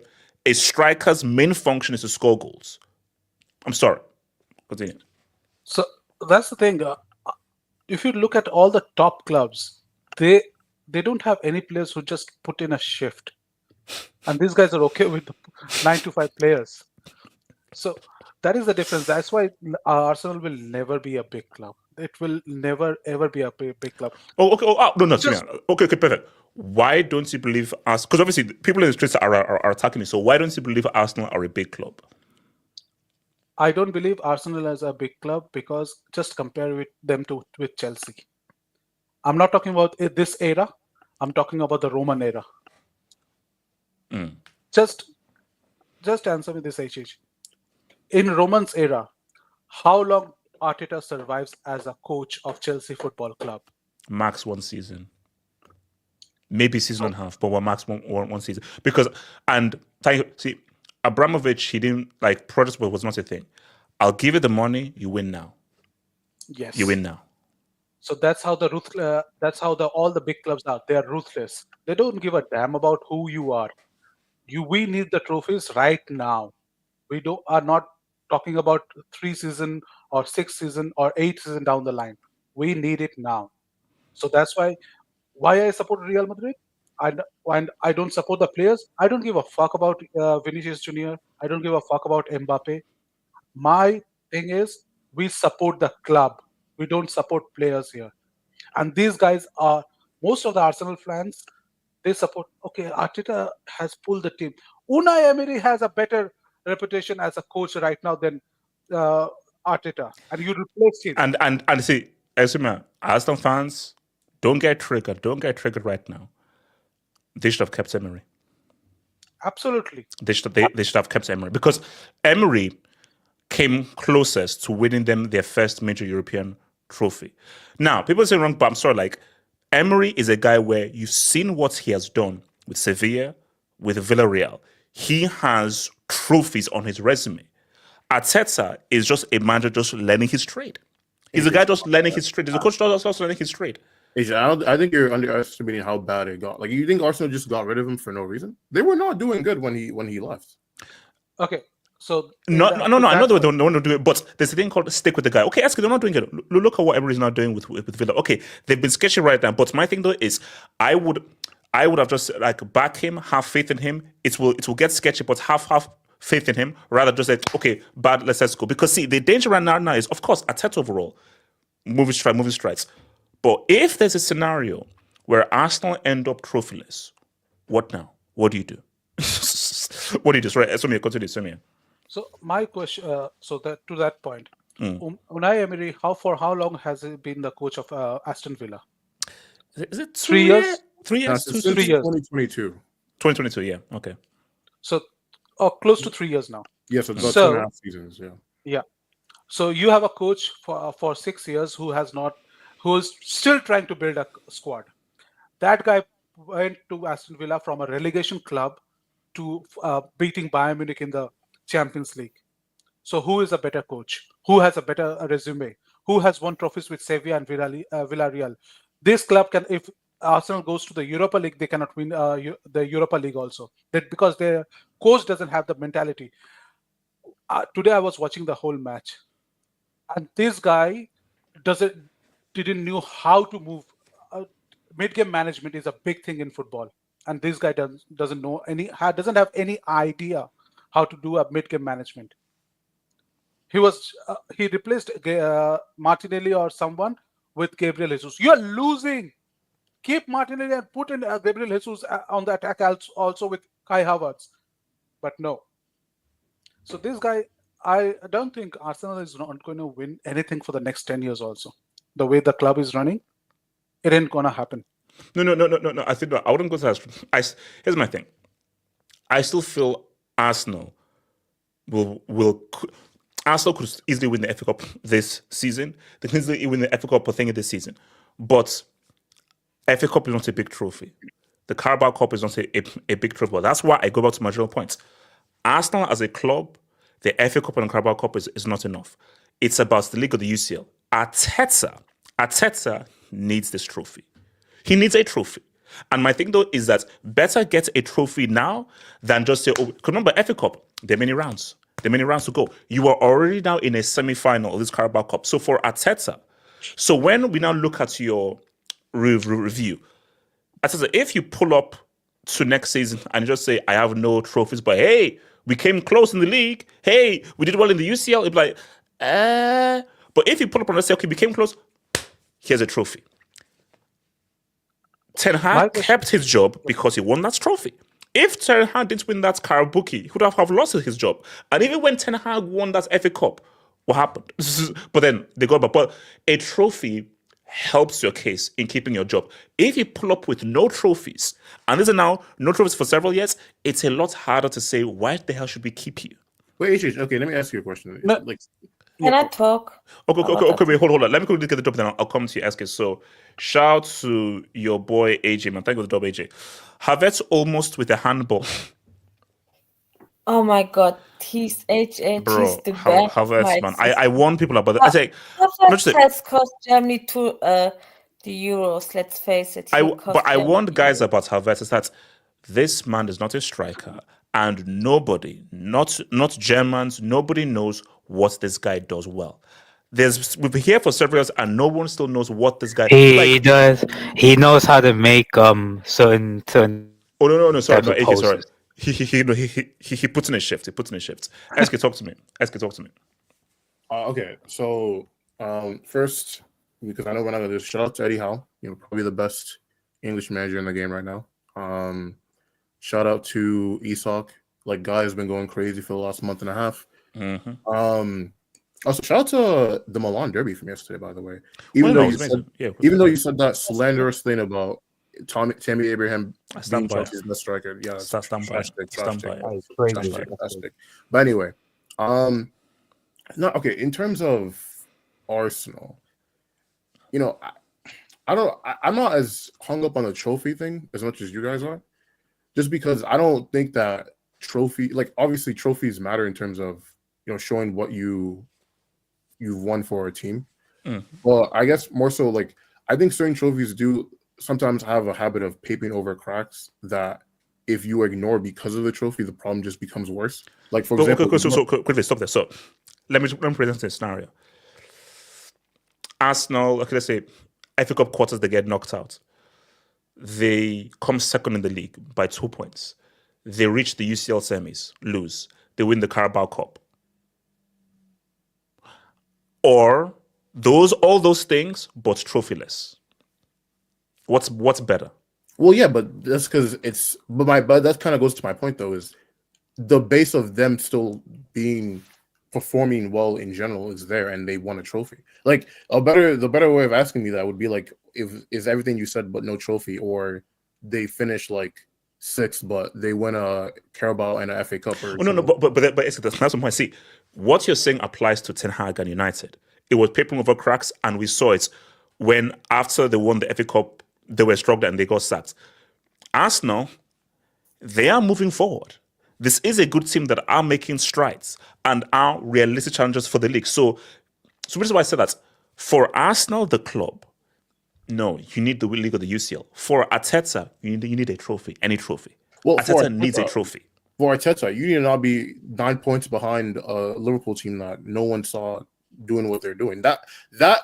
a striker's main function is to score goals. I'm sorry. Continue. So that's the thing. If you look at all the top clubs, they don't have any players who just put in a shift. And these guys are okay with 9 to 5 players. So that is the difference. That's why Arsenal will never be a big club. It will never, ever be a big club. Oh, okay. Okay, perfect. Why don't you believe us? Because obviously people in the streets are attacking me. So why don't you believe Arsenal are a big club? I don't believe Arsenal is a big club because just compare them with Chelsea. I'm not talking about this era. I'm talking about the Roman era. Just answer me this, Ashish. In Roman's era, how long Arteta survives as a coach of Chelsea Football Club? Max 1 season. Maybe season and a half, but max one season. Because, see, Abramovich, he didn't, like, project was not a thing. I'll give you the money, you win now. Yes. You win now. So that's how all the big clubs are. They are ruthless. They don't give a damn about who you are. We need the trophies right now. We are not talking about 3 season or 6 season or 8 season down the line. We need it now. So that's why I support Real Madrid. And I don't support the players. I don't give a fuck about Vinicius Junior. I don't give a fuck about Mbappe. My thing is, we support the club. We don't support players here. And these guys are, most of the Arsenal fans, they support, okay, Arteta has pulled the team. Unai Emery has a better reputation as a coach right now than Arteta. And you replace him. And see, Esima, Arsenal fans, don't get triggered. Don't get triggered right now. They should have kept Emery. Absolutely. They should have kept Emery. Because Emery came closest to winning them their first major European trophy. Now, people say wrong, but I'm sorry, like, Emery is a guy where you've seen what he has done with Sevilla, with Villarreal. He has trophies on his resume. Arteta is just a manager just learning his trade. He's a guy just learning his trade. He's a coach just learning his trade. I think you're underestimating how bad it got. Like, you think Arsenal just got rid of him for no reason? They were not doing good when he left. Okay, so No. I know they don't want to do it, but there's a thing called stick with the guy. Okay, they're not doing it. Look at what Emery's now doing with Villa. Okay, they've been sketchy right now, but my thing though is, I would have just like back him, have faith in him. It will get sketchy, but have faith in him rather just like, okay, bad, let's go. Because see, the danger right now is, of course, Arteta overall, moving strides. But if there's a scenario where Arsenal end up trophyless, what now? What do you do? What do you do? Sorry, continue, Samir. So my question, to that point, Unai Emery, how long has he been the coach of Aston Villa? Is it 3 years? 3 years? Since 3 years. 2022. 2022, yeah. Okay. So, close to 3 years now. Yes, it's about 2.5 seasons. Yeah. Yeah. So you have a coach for 6 years who is still trying to build a squad. That guy went to Aston Villa from a relegation club to beating Bayern Munich in the Champions League. So who is a better coach? Who has a better resume? Who has won trophies with Sevilla and Villarreal? This club can, if Arsenal goes to the Europa League, they cannot win the Europa League also. Because their coach doesn't have the mentality. Today I was watching the whole match, and this guy didn't know how to move. Mid-game management is a big thing in football, and this guy doesn't have any idea how to do a mid-game management. He replaced Martinelli or someone with Gabriel Jesus. You are losing. Keep Martinelli and put in Gabriel Jesus on the attack also with Kai Havertz, but no. So this guy, I don't think Arsenal is not going to win anything for the next 10 years also. The way the club is running, it ain't going to happen. No. I think I wouldn't go to that. Here's my thing. I still feel Arsenal Arsenal could easily win the FA Cup this season. They can easily win the FA Cup this season. But FA Cup is not a big trophy. The Carabao Cup is not a big trophy. But that's why I go back to my original points. Arsenal as a club, the FA Cup and the Carabao Cup is not enough. It's about the Liga, the UCL. Arteta needs this trophy. He needs a trophy. And my thing though is that better get a trophy now than just say, because remember, FA Cup, there are many rounds. There are many rounds to go. You are already now in a semi-final of this Carabao Cup. So for Arteta, so when we now look at your review, Arteta, if you pull up to next season and just say, I have no trophies, but hey, we came close in the league. Hey, we did well in the UCL. It'd be like, But if you pull up and say, okay, we came close, here's a trophy. Ten Hag kept his job because he won that trophy. If Ten Hag didn't win that Carabao, he would have lost his job. And even when Ten Hag won that FA Cup, what happened? But then they got back. But a trophy helps your case in keeping your job. If you pull up with no trophies, and these are now no trophies for several years, it's a lot harder to say, why the hell should we keep you? Wait, okay, let me ask you a question. No. Can I talk? Okay, wait, hold on. Let me quickly get the job, then I'll come to you, ask it. So, shout out to your boy AJ, man. Thank you for the job, AJ. Havertz almost with a handball. Oh my God, he's HH. Bro, He's the best. Havertz, man. I warn people about that. I say, Havertz has cost Germany the Euros. Let's face it. But I warned guys about Havertz is that this man is not a striker, and nobody, not Germans, nobody knows what this guy does well. We've been here for several years, and no one still knows what this guy. He does. He knows how to make certain. Oh no, sorry, no, AK, sorry. He puts in a shift. SK, talk to me. Okay, so first, because I know we're not gonna do this, shout out to Eddie Howe. Probably the best English manager in the game right now. Shout out to Isak. Like, guy has been going crazy for the last month and a half. Mm-hmm. Also, shout out to the Milan derby from yesterday, by the way. Even though you said that slanderous thing about Tammy Abraham being Chelsea's best striker, yeah, fantastic. But anyway, in terms of Arsenal, I'm not as hung up on the trophy thing as much as you guys are, just because I don't think that obviously trophies matter in terms of showing what you've won for a team. Well, I guess more so, like, I think certain trophies do sometimes have a habit of papering over cracks that if you ignore because of the trophy, the problem just becomes worse. Like for example, so quickly stop there. So let me present a scenario. Arsenal, okay, let's say FA Cup quarters, they get knocked out. They come second in the league by 2 points. They reach the UCL semis, lose. They win the Carabao Cup. Or all those things, but trophyless. What's better? Well, yeah, but that's because but that kind of goes to my point though, is the base of them still performing well in general is there, and they won a trophy. Like the better way of asking me that would be like, is everything you said but no trophy, or they finish like sixth but they win a Carabao and a FA Cup. Or no, but that's the point. See, what you're saying applies to Ten Hag and United. It was papering over cracks, and we saw it when after they won the FA Cup, they were struggling and they got sacked. Arsenal, they are moving forward. This is a good team that are making strides and are realistic challenges for the league. So this is why I said that for Arsenal, the club, no, you need the league or the UCL. For Arteta, you need a trophy, any trophy. Well, Arteta needs a trophy. For Arteta, you need to not be 9 points behind a Liverpool team that no one saw doing what they're doing. That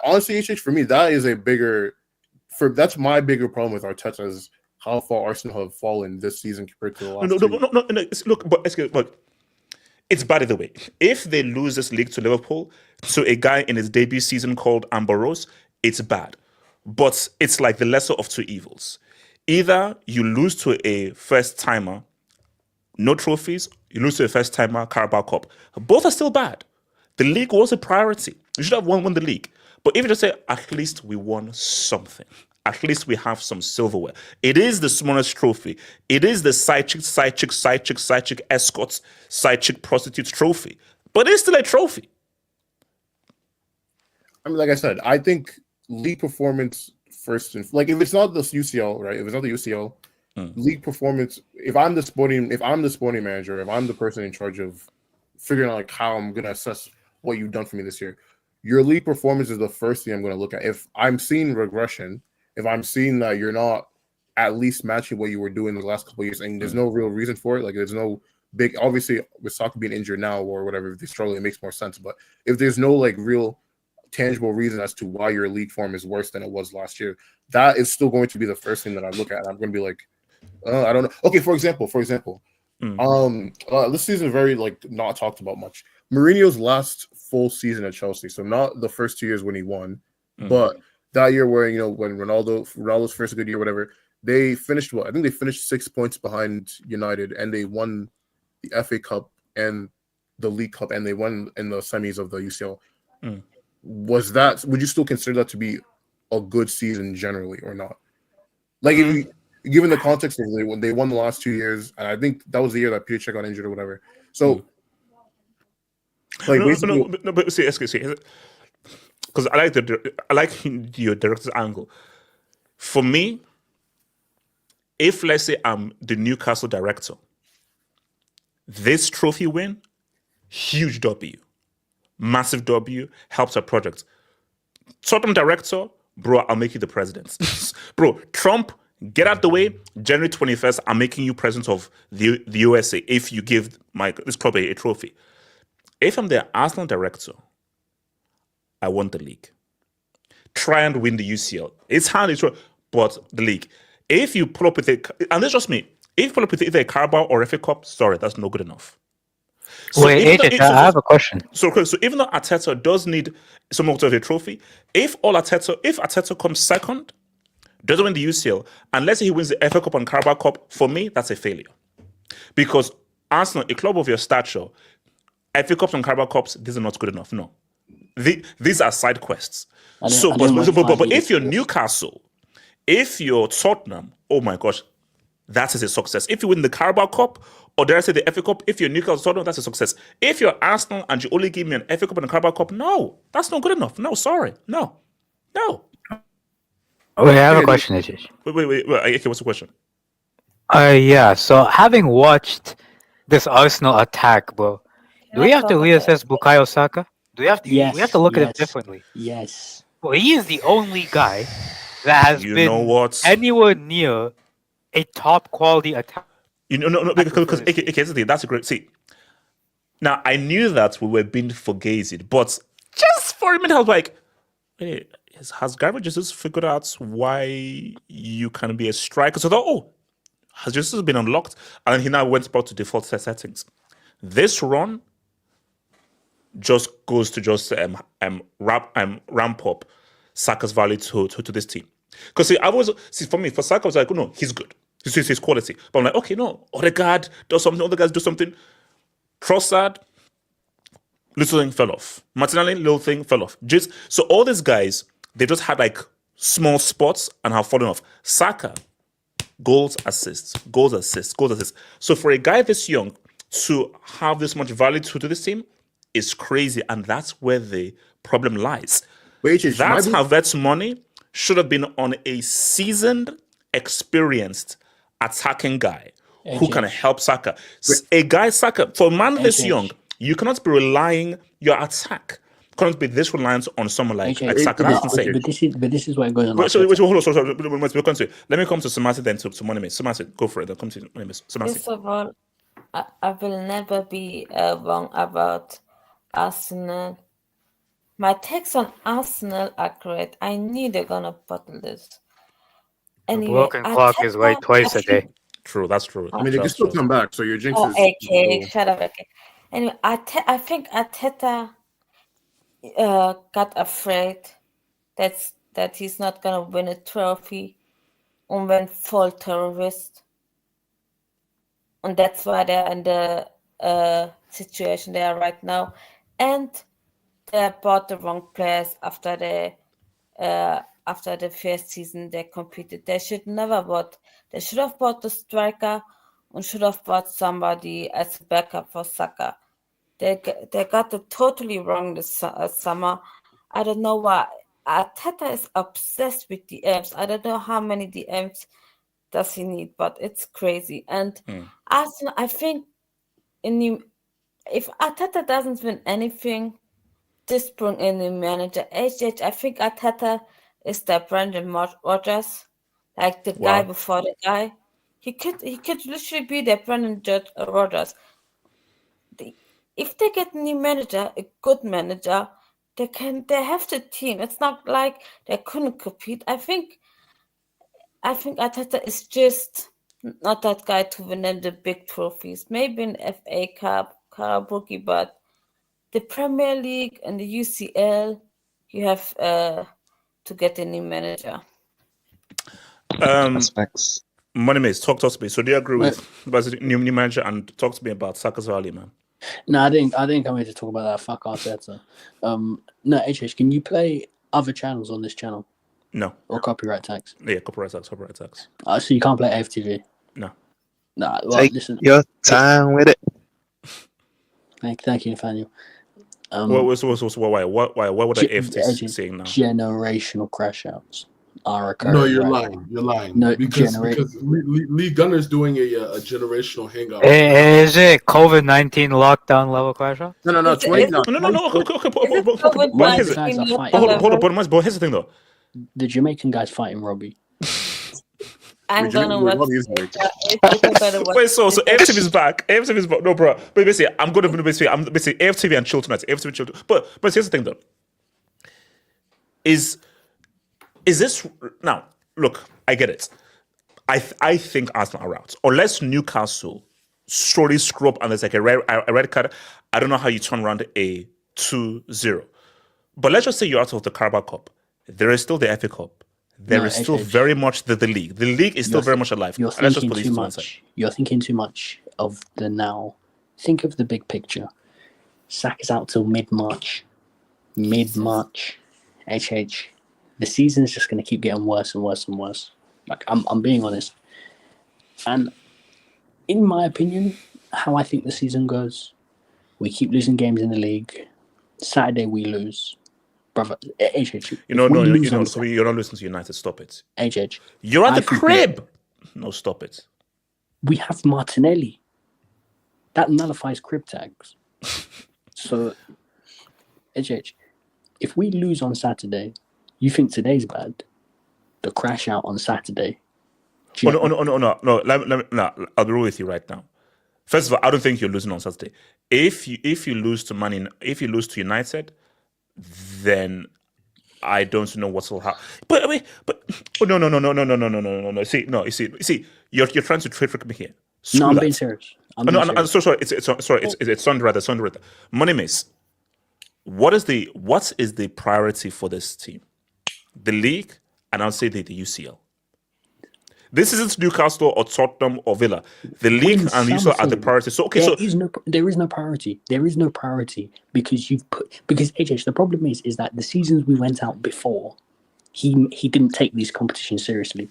honestly, for me, that is that's my bigger problem with Arteta is how far Arsenal have fallen this season compared to the last two. Look, it's bad either way. If they lose this league to Liverpool, to a guy in his debut season called Ambrose, it's bad. But it's like the lesser of two evils. Either you lose to a first-timer, no trophies, you lose to a first-timer, Carabao Cup. Both are still bad. The league was a priority. You should have won the league. But if you just say, at least we won something, at least we have some silverware. It is the smallest trophy. It is the side chick escorts, side chick prostitutes trophy. But it's still a trophy. I mean, like I said, I think league performance first, and like if it's not the UCL, right? If it's not the UCL, league performance. If I'm the sporting manager, if I'm the person in charge of figuring out like how I'm gonna assess what you've done for me this year, your league performance is the first thing I'm gonna look at. If I'm seeing regression, if I'm seeing that you're not at least matching what you were doing the last couple of years, and there's no real reason for it, like there's no big, obviously with Saka being injured now or whatever, if they struggle, it makes more sense. But if there's no like real tangible reason as to why your league form is worse than it was last year, that is still going to be the first thing that I look at. And I'm going to be like, I don't know. Okay, for example, this season very like not talked about much. Mourinho's last full season at Chelsea, so not the first 2 years when he won, but that year where when Ronaldo's first good year, whatever, they finished I think they finished 6 points behind United, and they won the FA Cup and the League Cup, and they won in the semis of the UCL. Would you still consider that to be a good season generally or not? Like if given the context of when they won the last 2 years, and I think that was the year that Peter Cech got injured or whatever. So like but see, because I like your director's angle. For me, if let's say I'm the Newcastle director, this trophy win, huge W, massive W, helps our project. Tottenham director, bro, I'll make you the president. Bro, Trump, get out the way. January 21st, I'm making you president of the USA if you give this club a trophy. If I'm the Arsenal director, I want the league. Try and win the UCL. It's hard, but the league. If you pull up with and this is just me, if you pull up with either a Carabao or FA Cup, sorry, that's not good enough. So wait, I have a question. So even though Arteta does need some sort of a trophy, if Arteta comes second, doesn't win the UCL, and let's say he wins the FA Cup and Carabao Cup, for me, that's a failure. Because Arsenal, a club of your stature, FA Cups and Carabao Cups, these are not good enough. No. These are side quests. But if you're Newcastle, if you're Tottenham, oh my gosh, that is a success. If you win the Carabao Cup, or dare I say the FA Cup, if you're Newcastle, Tottenham, that's a success. If you're Arsenal and you only give me an FA Cup and a Carabao Cup, no, that's not good enough. No, sorry. No. Wait, I have a question, Ajay. Wait. Okay, what's the question? Yeah, so having watched this Arsenal attack, bro, do we have to reassess Bukayo Saka? Do we have to? Yes, we have to look at him yes, differently. Yes. Well, he is the only guy that has You been know what? anywhere near a top quality attack. No, because okay, that's a great. See, now I knew that we were being fugazi, but just for a minute, I was like, "Hey, has Gabriel Jesus figured out why you can be a striker?" So I thought, "Oh, has Jesus been unlocked?" And then he now went back to default settings. This run just goes to just ramp up Saka's value to this team. Because for me, for Saka, I was like, oh, no, he's good. He's quality. But I'm like, okay, no, Odegaard does something, other guys do something. Trossard, little thing fell off. Martinelli, little thing fell off. So all these guys, they just had like small spots and have fallen off. Saka, goals, assists. So for a guy this young to have this much value to this team is crazy, and that's where the problem lies. That's Havertz's money should have been on a seasoned, experienced attacking guy who can help Saka. A guy Saka, for a man this young, you cannot be relying your attack. Cannot be this reliant on someone like Saka. That's insane. But this is where it goes on. Wait, hold on, sorry. Let me come to Samasi then to Monime. Samasi, go for it. Then come to Monime. Samasi. First of all, I will never be wrong about Arsenal. My takes on Arsenal are great. I knew they're gonna bottle this. Anyway, The broken clock is right twice a day. True, that's true. I mean, they can still come back, so your jinx is... Okay, shut up, okay. Anyway, I think Arteta got afraid that he's not gonna win a trophy and went full terrorist. And that's why they're in the situation they are right now. And they bought the wrong players after the first season they competed. They should have bought the striker and should have bought somebody as a backup for Saka. They got it totally wrong this summer. I don't know why. Arteta is obsessed with DMs. I don't know how many DMs does he need, but it's crazy. And Arsenal, I think, if Arteta doesn't win anything, just bring in the manager. I think Arteta is the Brendan Rodgers, like the guy before the guy. He could literally be the Brendan Rodgers. If they get a new manager, a good manager, they have the team. It's not like they couldn't compete. I think Arteta is just not that guy to win them the big trophies. Maybe an FA Cup, Carabao Cup, but the Premier League and the UCL, you have to get a new manager. Aspects. Moneymates, talk to me. So do you agree with new manager, and talk to me about Saka's value, man? No, I didn't come here to talk about that. Fuck Arteta. No, HH, can you play other channels on this channel? No. Or copyright tax? Yeah, copyright tax. So you can't play AFTV? No. Nah, well, Take listen. your time with it. Thank you, Nathaniel. Why would I AFTV saying now? Generational crash outs are occurring. No, you're lying. You're lying. No, because Lee Gunner's doing a generational hangout. Is it COVID-19 lockdown level crash out? No. No. Okay. What is it? Hold up, but here's the thing though. The Jamaican guy's fighting Robbie. I'm gonna watch. Wait, so AFTV is back. AFTV is back. No, bro. But basically, I'm AFTV and chill tonight. AFTV chill. But here's the thing though. Is this now? Look, I get it. I think Arsenal are out unless Newcastle slowly screw up and there's like a red card. I don't know how you turn around a 2-0. But let's just say you're out of the Carabao Cup. There is still the FA Cup. There is still very much the league. The league is still very much alive. You're thinking too much. You're thinking too much of the now. Think of the big picture. Saka's out till mid-March. HH. The season's just going to keep getting worse and worse and worse. Like, I'm being honest. And in my opinion, how I think the season goes, we keep losing games in the league. Saturday we lose. Brother, HH. You're not listening to United. Stop it. HH. You're at the crib. No, stop it. We have Martinelli. That nullifies crib tags. So, HH, if we lose on Saturday, you think today's bad? the crash out on Saturday. No. I'll be real with you right now. First of all, I don't think you're losing on Saturday. If you lose to if you lose to United, then I don't know what will happen. But no. See, you're trying to trade me here. No, I'm being serious. I'm so sorry. It's Sundra. Money Miss. What is the priority for this team? The league, and I'll say the UCL. This isn't Newcastle or Tottenham or Villa. The league and the UCL are the priority. So okay, there is no priority. There is no priority because HH. The problem is that the seasons we went out before, he didn't take these competitions seriously.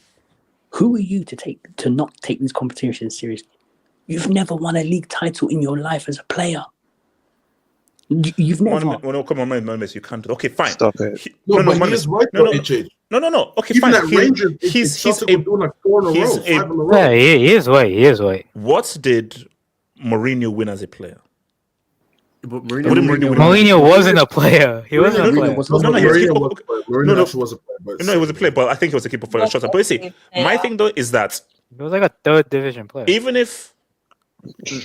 Who are you to not take these competitions seriously? You've never won a league title in your life as a player. You've never. No, come on, man, you can't. Okay, fine. Stop it. No, he's right. No. HH. No. Okay, Even fine. at Rangers, He's doing like 4 in a row, 5 in a row. Yeah, he is right. What did Mourinho win as a player? But Mourinho wasn't a player. He wasn't a player. Mourinho was a player. No, he was a player, but I think he was a keeper for a shot. But you see, my thing though is that He was like a third division player. even if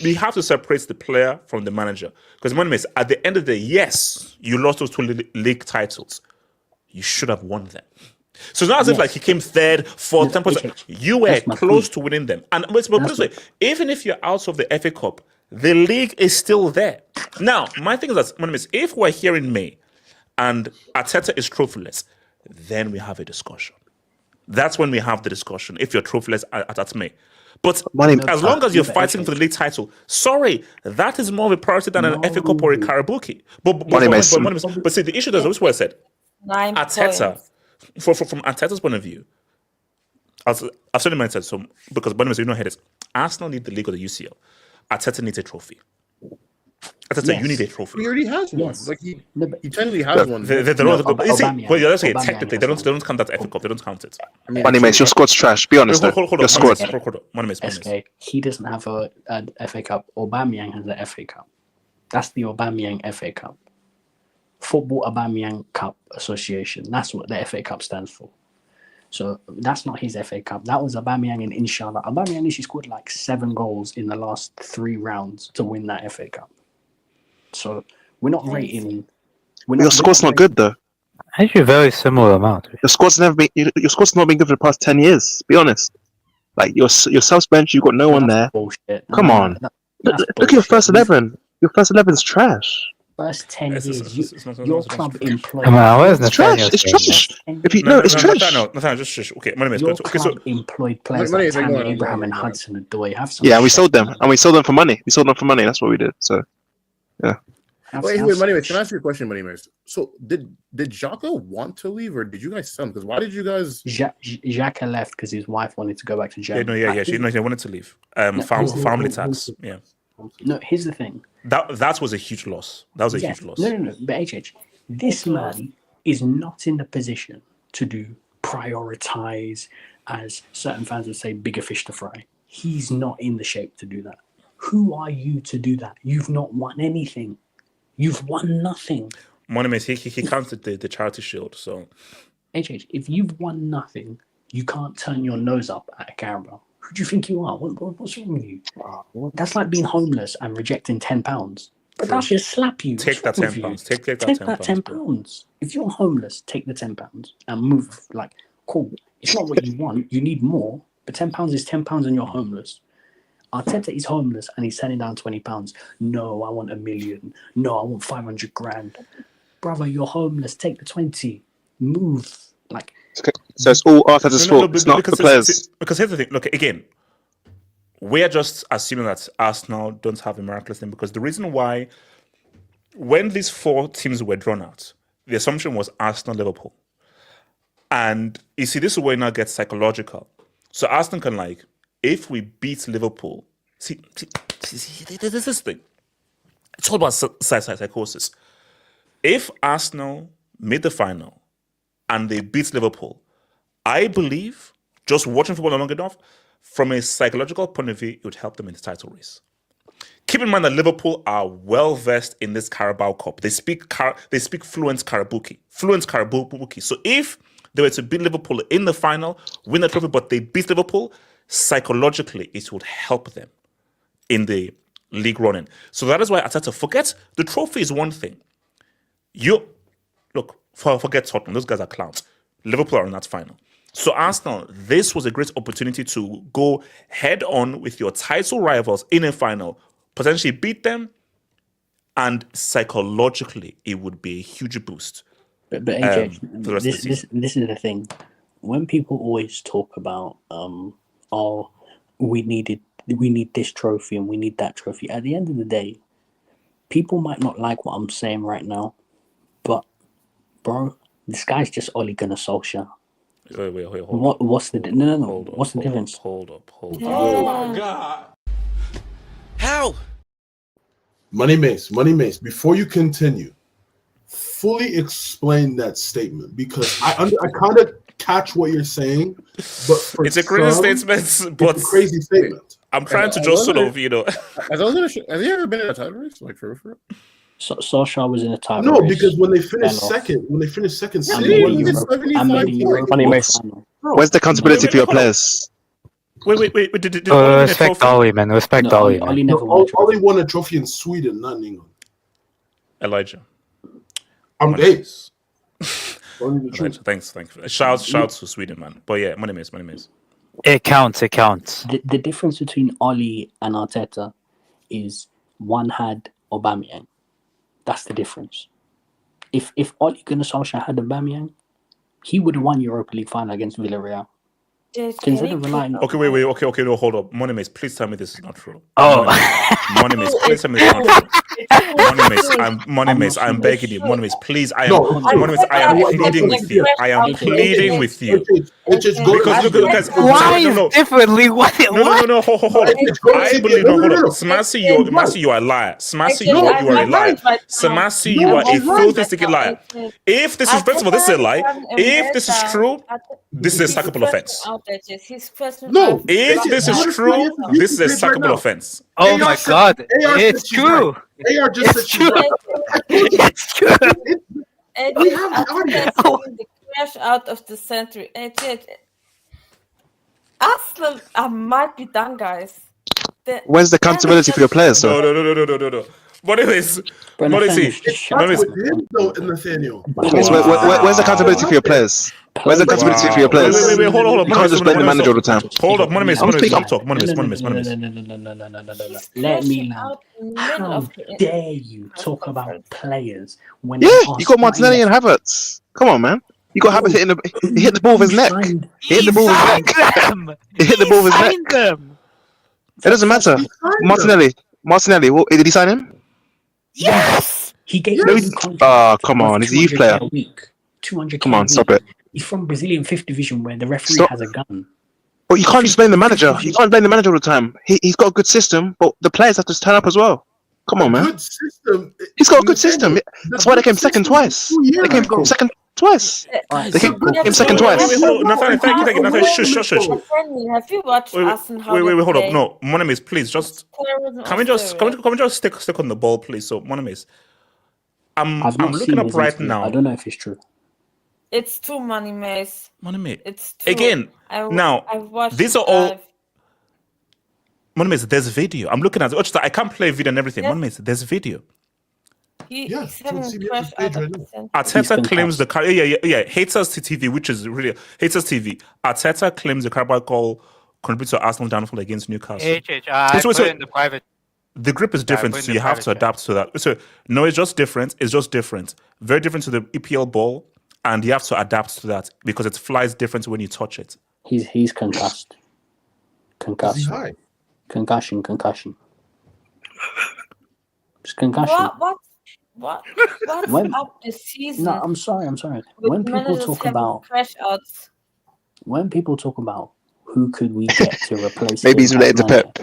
we have to separate the player from the manager, because at the end of the day, yes, you lost those 2 league titles. You should have won them. So it's not as if like he came third, fourth, 10%. You were close to winning them. And but this way, even if you're out of the FA Cup, the league is still there. Now, my thing is that if we're here in May and Arteta is trophyless, then we have a discussion. That's when we have the discussion. If you're trophyless at May. But as long as you're fighting for the league title, sorry, that is more of a priority than an FA Cup or a Carabao Cup. But see, the issue is what I said. Arteta, from Arteta's point of view, I've said it many times. So because you know how it is. Arsenal need the league or the UCL. Arteta needs a trophy. Arteta, you need a trophy. He already has one. Yes. Like he technically has one. Technically, they don't count that FA Cup. They don't count it. Money Mace, your squad's trash. Be honest. Hold on. Your squad. SK, he doesn't have an FA Cup. Aubameyang has the FA Cup. That's the Aubameyang FA Cup. Football Aubameyang Cup Association. That's what the FA Cup stands for. So that's not his FA Cup. That was Aubameyang and Inshallah. Aubameyang actually scored like 7 goals in the last 3 rounds to win that FA Cup. So we're not rating. Your squad's not good though. Actually, very similar amount. Your squad's not been good for the past 10 years. Be honest. Like your subs bench, you've got no one there. Bullshit. Come on. Look at your first 11. Your first 11's trash. First 10 years, your club employed. Come on, where's It's trash. It's trash. It's trash. Nathaniel, just shush. Okay, Your club employed players like Tammy Abraham and Hudson Odoi. Have some. Yeah, we sold them, and we sold them for money. That's what we did. So, yeah. Wait, Moneymates, can I ask you a question, Moneymates? So, did Xhaka want to leave, or did you guys sell him? Because why did you guys? Xhaka left because his wife wanted to go back to Germany. She wanted to leave. Family tax. Yeah. No, here's the thing. That was a huge loss. That was a huge loss. No. But HH, this man is not in the position to prioritize, as certain fans would say, bigger fish to fry. He's not in the shape to do that. Who are you to do that? You've not won anything. You've won nothing. Moneymates, he counted the charity shield. So, HH, if you've won nothing, you can't turn your nose up at a Carabao. Who do you think you are? What's wrong with you? That's like being homeless and rejecting £10. But that should slap you. Take that £10. Take that £10. If you're homeless, take the £10 and move. Like, cool. It's not what you want. You need more. But £10 is £10 and you're homeless. Arteta is homeless and he's sending down £20. No, I want $1 million. No, I want 500 grand. Brother, you're homeless. Take the 20. Move. Like. So it's all Arteta's fault. It's not the players. Because here's the thing. Look, again, we're just assuming that Arsenal don't have a miraculous thing, because the reason why, when these 4 teams were drawn out, the assumption was Arsenal, Liverpool. And you see, this is where it now gets psychological. So Arsenal can, like, if we beat Liverpool, see there's this thing. It's all about psychosis. If Arsenal made the final and they beat Liverpool, I believe, just watching football long enough, from a psychological point of view, it would help them in the title race. Keep in mind that Liverpool are well versed in this Carabao Cup. They speak fluent Carabao. So if they were to beat Liverpool in the final, win the trophy, but they beat Liverpool, psychologically, it would help them in the league running. So that is why Arteta, forget the trophy is one thing. Forget Tottenham, those guys are clowns. Liverpool are in that final. So Arsenal, this was a great opportunity to go head on with your title rivals in a final, potentially beat them, and psychologically it would be a huge boost. But AJ, for the rest of the season. this is the thing. When people always talk about we need this trophy and we need that trophy, at the end of the day, people might not like what I'm saying right now, but bro, this guy's just Ole Gunnar Solskjaer. Wait, hold What's the what's the difference? Hold up. Oh my God. How? Money Mace, before you continue, fully explain that statement, because I kind of catch what you're saying, but it's a crazy statement, but it's a crazy statement. I'm trying to just sort of, Has he ever been in a title race? Like for real? So Solskjaer was in a title No, race. because when they finished second, City won Money Mace. Where's the accountability for your players? Wait. Did Ole win a respect trophy? Ollie, man. Respect Ollie, man. Ollie never won a trophy. Ollie won a trophy in Sweden, not in England. Elijah. I'm Elijah, Elijah. thanks. Shouts to Sweden, man. But yeah, money mace. It counts. The difference between Ollie and Arteta is one had Aubameyang. That's the difference. If Ole Gunnar Solskjaer had Aubameyang, he would have won Europa League final against Villarreal. Consider relying. Okay, wait. Okay, no, hold up. Money Mace, please tell me this is not true. Oh, Money Mace, please tell me this is not true. Money Mace, I'm begging you. Money Mace, please. I am pleading with you. I am pleading with you. Because look, differently. What? No, hold up. I believe, hold up. Smasi, you are a liar. Smasi, you are a liar. Smasi, you are a filthy, sticky liar. If this is, first of all, this is a lie. If this is true, this is a sackable offense. No, if this is true, this is a sackable offense. Oh my God, it's true. AR just said she's right. It's true. We have the audience. The crash out of the century. Arsenal might be done, guys. Where's the accountability for your players, though? No. But anyways, Nathaniel. Where's the accountability for your players? Where's the accountability for your players? Wait, hold on. You can't just blame the manager all the time. Hold up, Money Mace. No. Let me land. How dare you talk about players when Yeah, you got Martinelli and Havertz. Come on, man. You got Havertz he hit the ball with his neck. He hit the ball with his neck. He hit the ball with his neck. It doesn't matter. Martinelli, did he sign him? Yes. He gave him come on, he's a youth player. 200. Come on, stop it. He's from Brazilian 5th division where the referee has a gun. But you can't just blame the manager. You can't blame the manager all the time. He's got a good system, but the players have to turn up as well. Come on, man. Good system. He's got a good system. That's why they came second twice. They came second twice. They came second twice. Wait, hold on. Thank you. Nathaniel, shush. Have you watched Arsenal? Wait, hold up. No, Money Mace, please, just can we just stick on the ball, please? So, Money Mace, I'm looking up right now. I don't know if it's true. It's too Money Mace. Money Mace. It's too. Again, these are all. Money Mace, there's video. I'm looking at it. I can't play video and everything. Money Mace, there's video. He's having a crash out of the center. Arteta claims the Haters TV, which is really Haters TV. Arteta claims the Carabao Cup contributed to Arsenal downfall against Newcastle. I put it in the private. The grip is different, so you have to adapt to that. So no, it's just different. Very different to the EPL ball, and you have to adapt to that because it flies different when you touch it. He's concussed. High. Concussion. It's concussion. What's up this season? No, I'm sorry. When people talk about crash outs, when people talk about who could we get to replace, maybe he's related to Pep.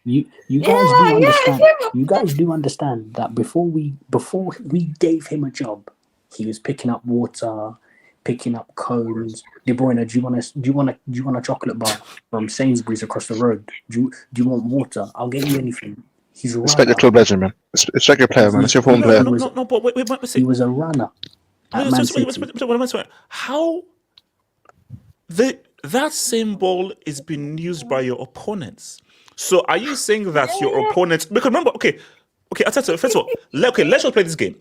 You guys do understand. You guys do understand that before we gave him a job, he was picking up water, picking up cones. De Bruyne, do you want a chocolate bar from Sainsbury's across the road? Do you want water? I'll get you anything. He's a Respect your club legend, man. Respect your player, man. It's your former player. No, but wait. He was a runner. How that same ball is being used by your opponents. So are you saying that your opponents? Because remember, okay, Arteta, first of all, let's just play this game.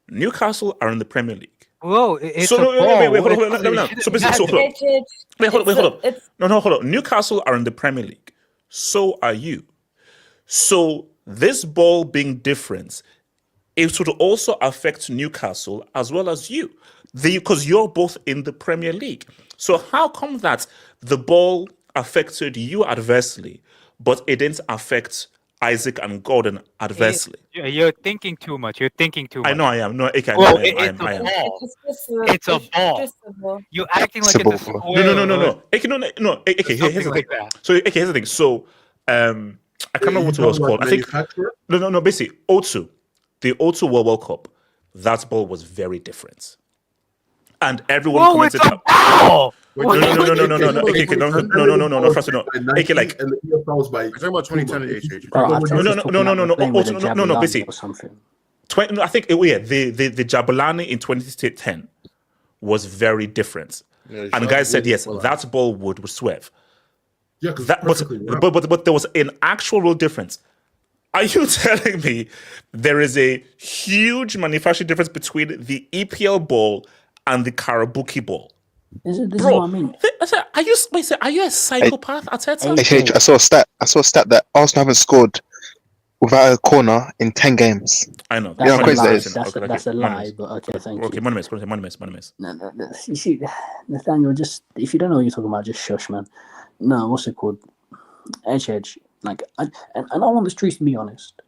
Newcastle are in the Premier League. Whoa, it's So a ball. wait, hold on. No. So basically, hold on. Wait, hold on. No, hold on. Newcastle are in the Premier League. So are you. So this ball being different, it would also affect Newcastle as well as you, because you're both in the Premier League. So how come that the ball affected you adversely, but it didn't affect Isak and Gordon adversely? You're thinking too much. I know I am. No, okay, I am. It's a ball. You're acting like it's a square. No. Okay, no. Okay, here's the thing. So, okay, here's the thing. So, I can't remember what it was called. I think no. Basically, the O2 World Cup. That ball was very different, and everyone commented that. Ball. No. First, no. Okay, like and the EFL was by. We're talking about 2010 and HH. No. Basically, I think the Jabulani in 2010 was very different, and the guy said yes, that ball would swerve. Yeah, but there was an actual real difference. Are you telling me there is a huge manufacturing difference between the EPL ball and the Karabuki ball? This is what I mean. Are you a psychopath, Arteta? HH, I saw a stat that Arsenal haven't scored without a corner in 10 games. I know. That's, how crazy that is. That's a lie, but okay, thank you. Okay, Monimus. No. You see, Nathaniel, just if you don't know what you're talking about, just shush, man. No, what's it called? Edge. Like, and I want the streets to be honest.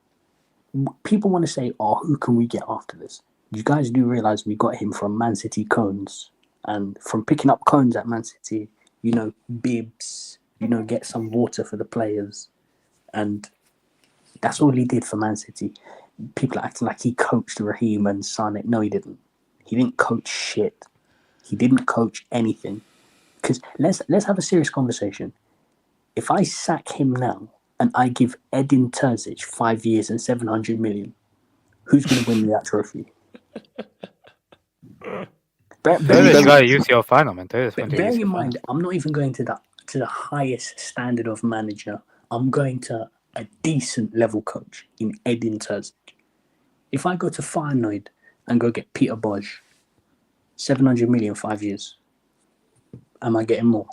People want to say, "Oh, who can we get after this?" You guys do realize we got him from Man City cones, and from picking up cones at Man City, bibs, get some water for the players, and that's all he did for Man City. People are acting like he coached Raheem and Sané. No, he didn't. He didn't coach shit. He didn't coach anything. Because let's have a serious conversation. If I sack him now and I give Edin Terzic 5 years and 700 million, who's going to win me that trophy? You gotta use your final, man. Bear in mind, I'm not even going to the highest standard of manager. I'm going to a decent level coach in Edin Terzic. If I go to Feyenoord and go get Peter Bosz, 700 million 5 years, am I getting more?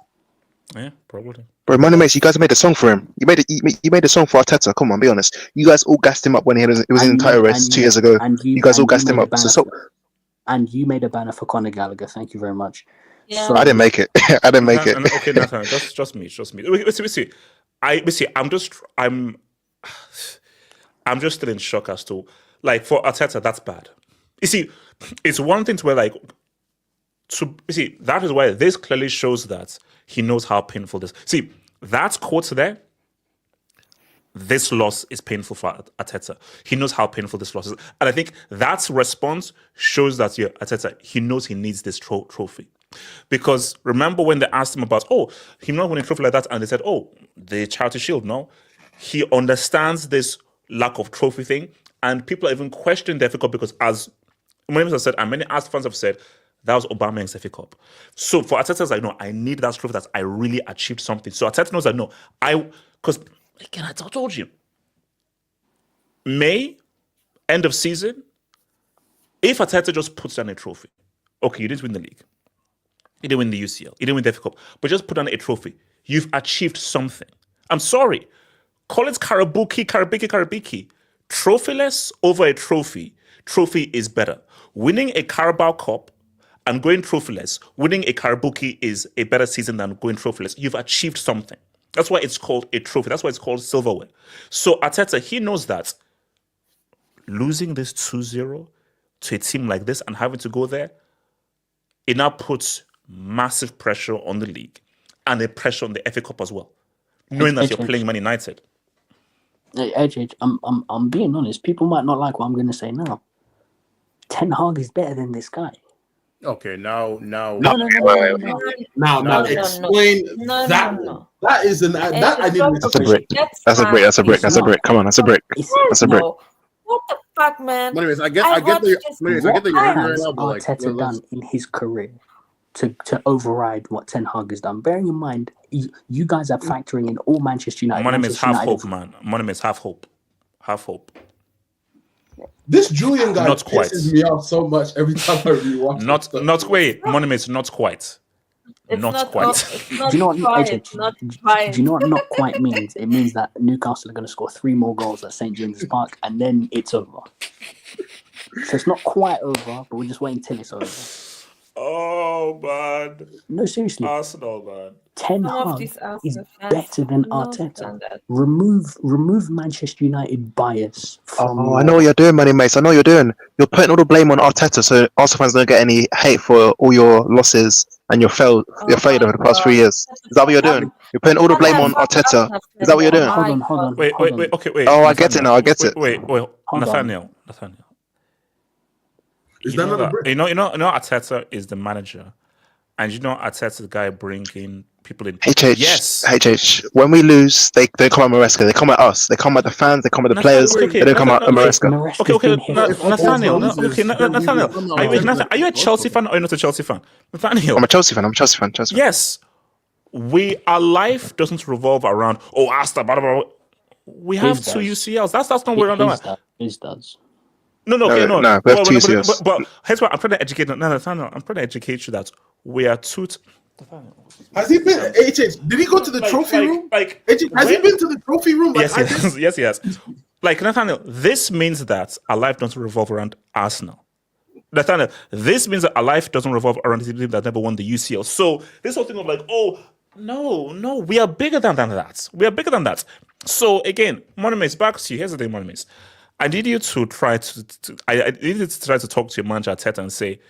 Yeah, probably. Bro, Money Mates, you guys made a song for him. You made a song for Arteta. Come on, be honest. You guys all gassed him up when it was in the title race 2 years ago. You guys all gassed him up. And you made a banner for Conor Gallagher. Thank you very much. Yeah. So I didn't make it. Okay, Nathan, just me. See, I'm just still in shock as to, like, for Arteta, that's bad. You see, it's one thing to where, like, that is why this clearly shows that he knows how painful this. See, that quote there, this loss is painful for Arteta. He knows how painful this loss is. And I think that response shows that Arteta, he knows he needs this trophy. Because remember when they asked him about, him not winning a trophy like that, and they said, the Charity Shield, no? He understands this lack of trophy thing, and people are even questioning the FA Cup because, as many have said, and many Arsenal fans have said, that was Aubameyang's FA Cup. So for Arteta, it's like, no, I need that trophy that I really achieved something. So Arteta knows that, no, because again, I told you, May, end of season, if Arteta just puts down a trophy, okay, you didn't win the league, you didn't win the UCL, you didn't win the FA Cup, but just put down a trophy, you've achieved something. I'm sorry, call it Karabiki. Trophyless over a trophy is better. Winning a Carabao Cup and going trophyless, winning a Karabuki is a better season than going trophyless. You've achieved something. That's why it's called a trophy. That's why it's called silverware. So Arteta, he knows that losing this 2-0 to a team like this and having to go there, it now puts massive pressure on the league and a pressure on the FA Cup as well, knowing that you're playing Man United. Hey, I'm being honest. People might not like what I'm going to say now. Ten Hag is better than this guy. Okay, now. Now, explain that. No. That is That I need an explanation. That's a brick. Come on, that's a brick. That's a brick. What the fuck, man? Anyways, I get the argument right now, but like, Arteta done in his career. to override what Ten Hag has done. Bearing in mind, you guys are factoring in all Manchester United. My name is Manchester half United- hope, man. My name is half hope. Half hope. This Julian guy Not quite. pisses me off so much every time I rewatch it. Not wait. My name is not quite. It's Not quite. It's not Do you know what? quite. AJ, Not do quite. you know what not quite means? It means that Newcastle are going to score 3 more goals at St James's Park, and then it's over. So it's not quite over, but we're just waiting till it's over. Oh man. No, seriously, Arsenal, man. Ten Some of Hag these is Arsenal fans better than cannot Arteta. stand that. Remove Manchester United bias from. Oh, I know what you're doing, Money Mates. I know what you're doing. You're putting all the blame on Arteta, so Arsenal fans don't get any hate for all your losses and your failure over the past 3 years. Is that what you're doing? You're putting all the blame on Arteta. Is that what you're doing? Hold on. Wait. Okay, wait. Oh, I get it now. I get it. Wait. Hold on. Nathaniel. Is that not a brick? You know, Arteta is the manager, and you know Arteta's the guy bringing people in. HH, Yes. HH. When we lose, they come at Maresca. They come at us. They come at the fans. They come at the players. Okay, They don't come at Maresca. Okay, Nathaniel. Nathaniel. Are you a Chelsea fan or are you not a Chelsea fan? Nathaniel. I'm a Chelsea fan. Chelsea fan. Yes. Our life doesn't revolve around, Arsenal, blah, blah, blah. We have His 2 does. UCLs. That's not what we're on. His does. No. No, we have 2 UCLs. But here's what I'm trying to educate. Nathaniel, I'm trying to educate you that we are two. Has he been? HH, did he go to the trophy room? Has he been to the trophy room? Yes, he has. Like, Nathaniel, this means that our life doesn't revolve around Arsenal. Nathaniel, this means that our life doesn't revolve around the team that never won the UCL. So this whole thing of like, no, we are bigger than that. We are bigger than that. So again, Monuments, back to you. Here's the thing, Monuments. I need you to try I needed to try to talk to your manager Arteta and say,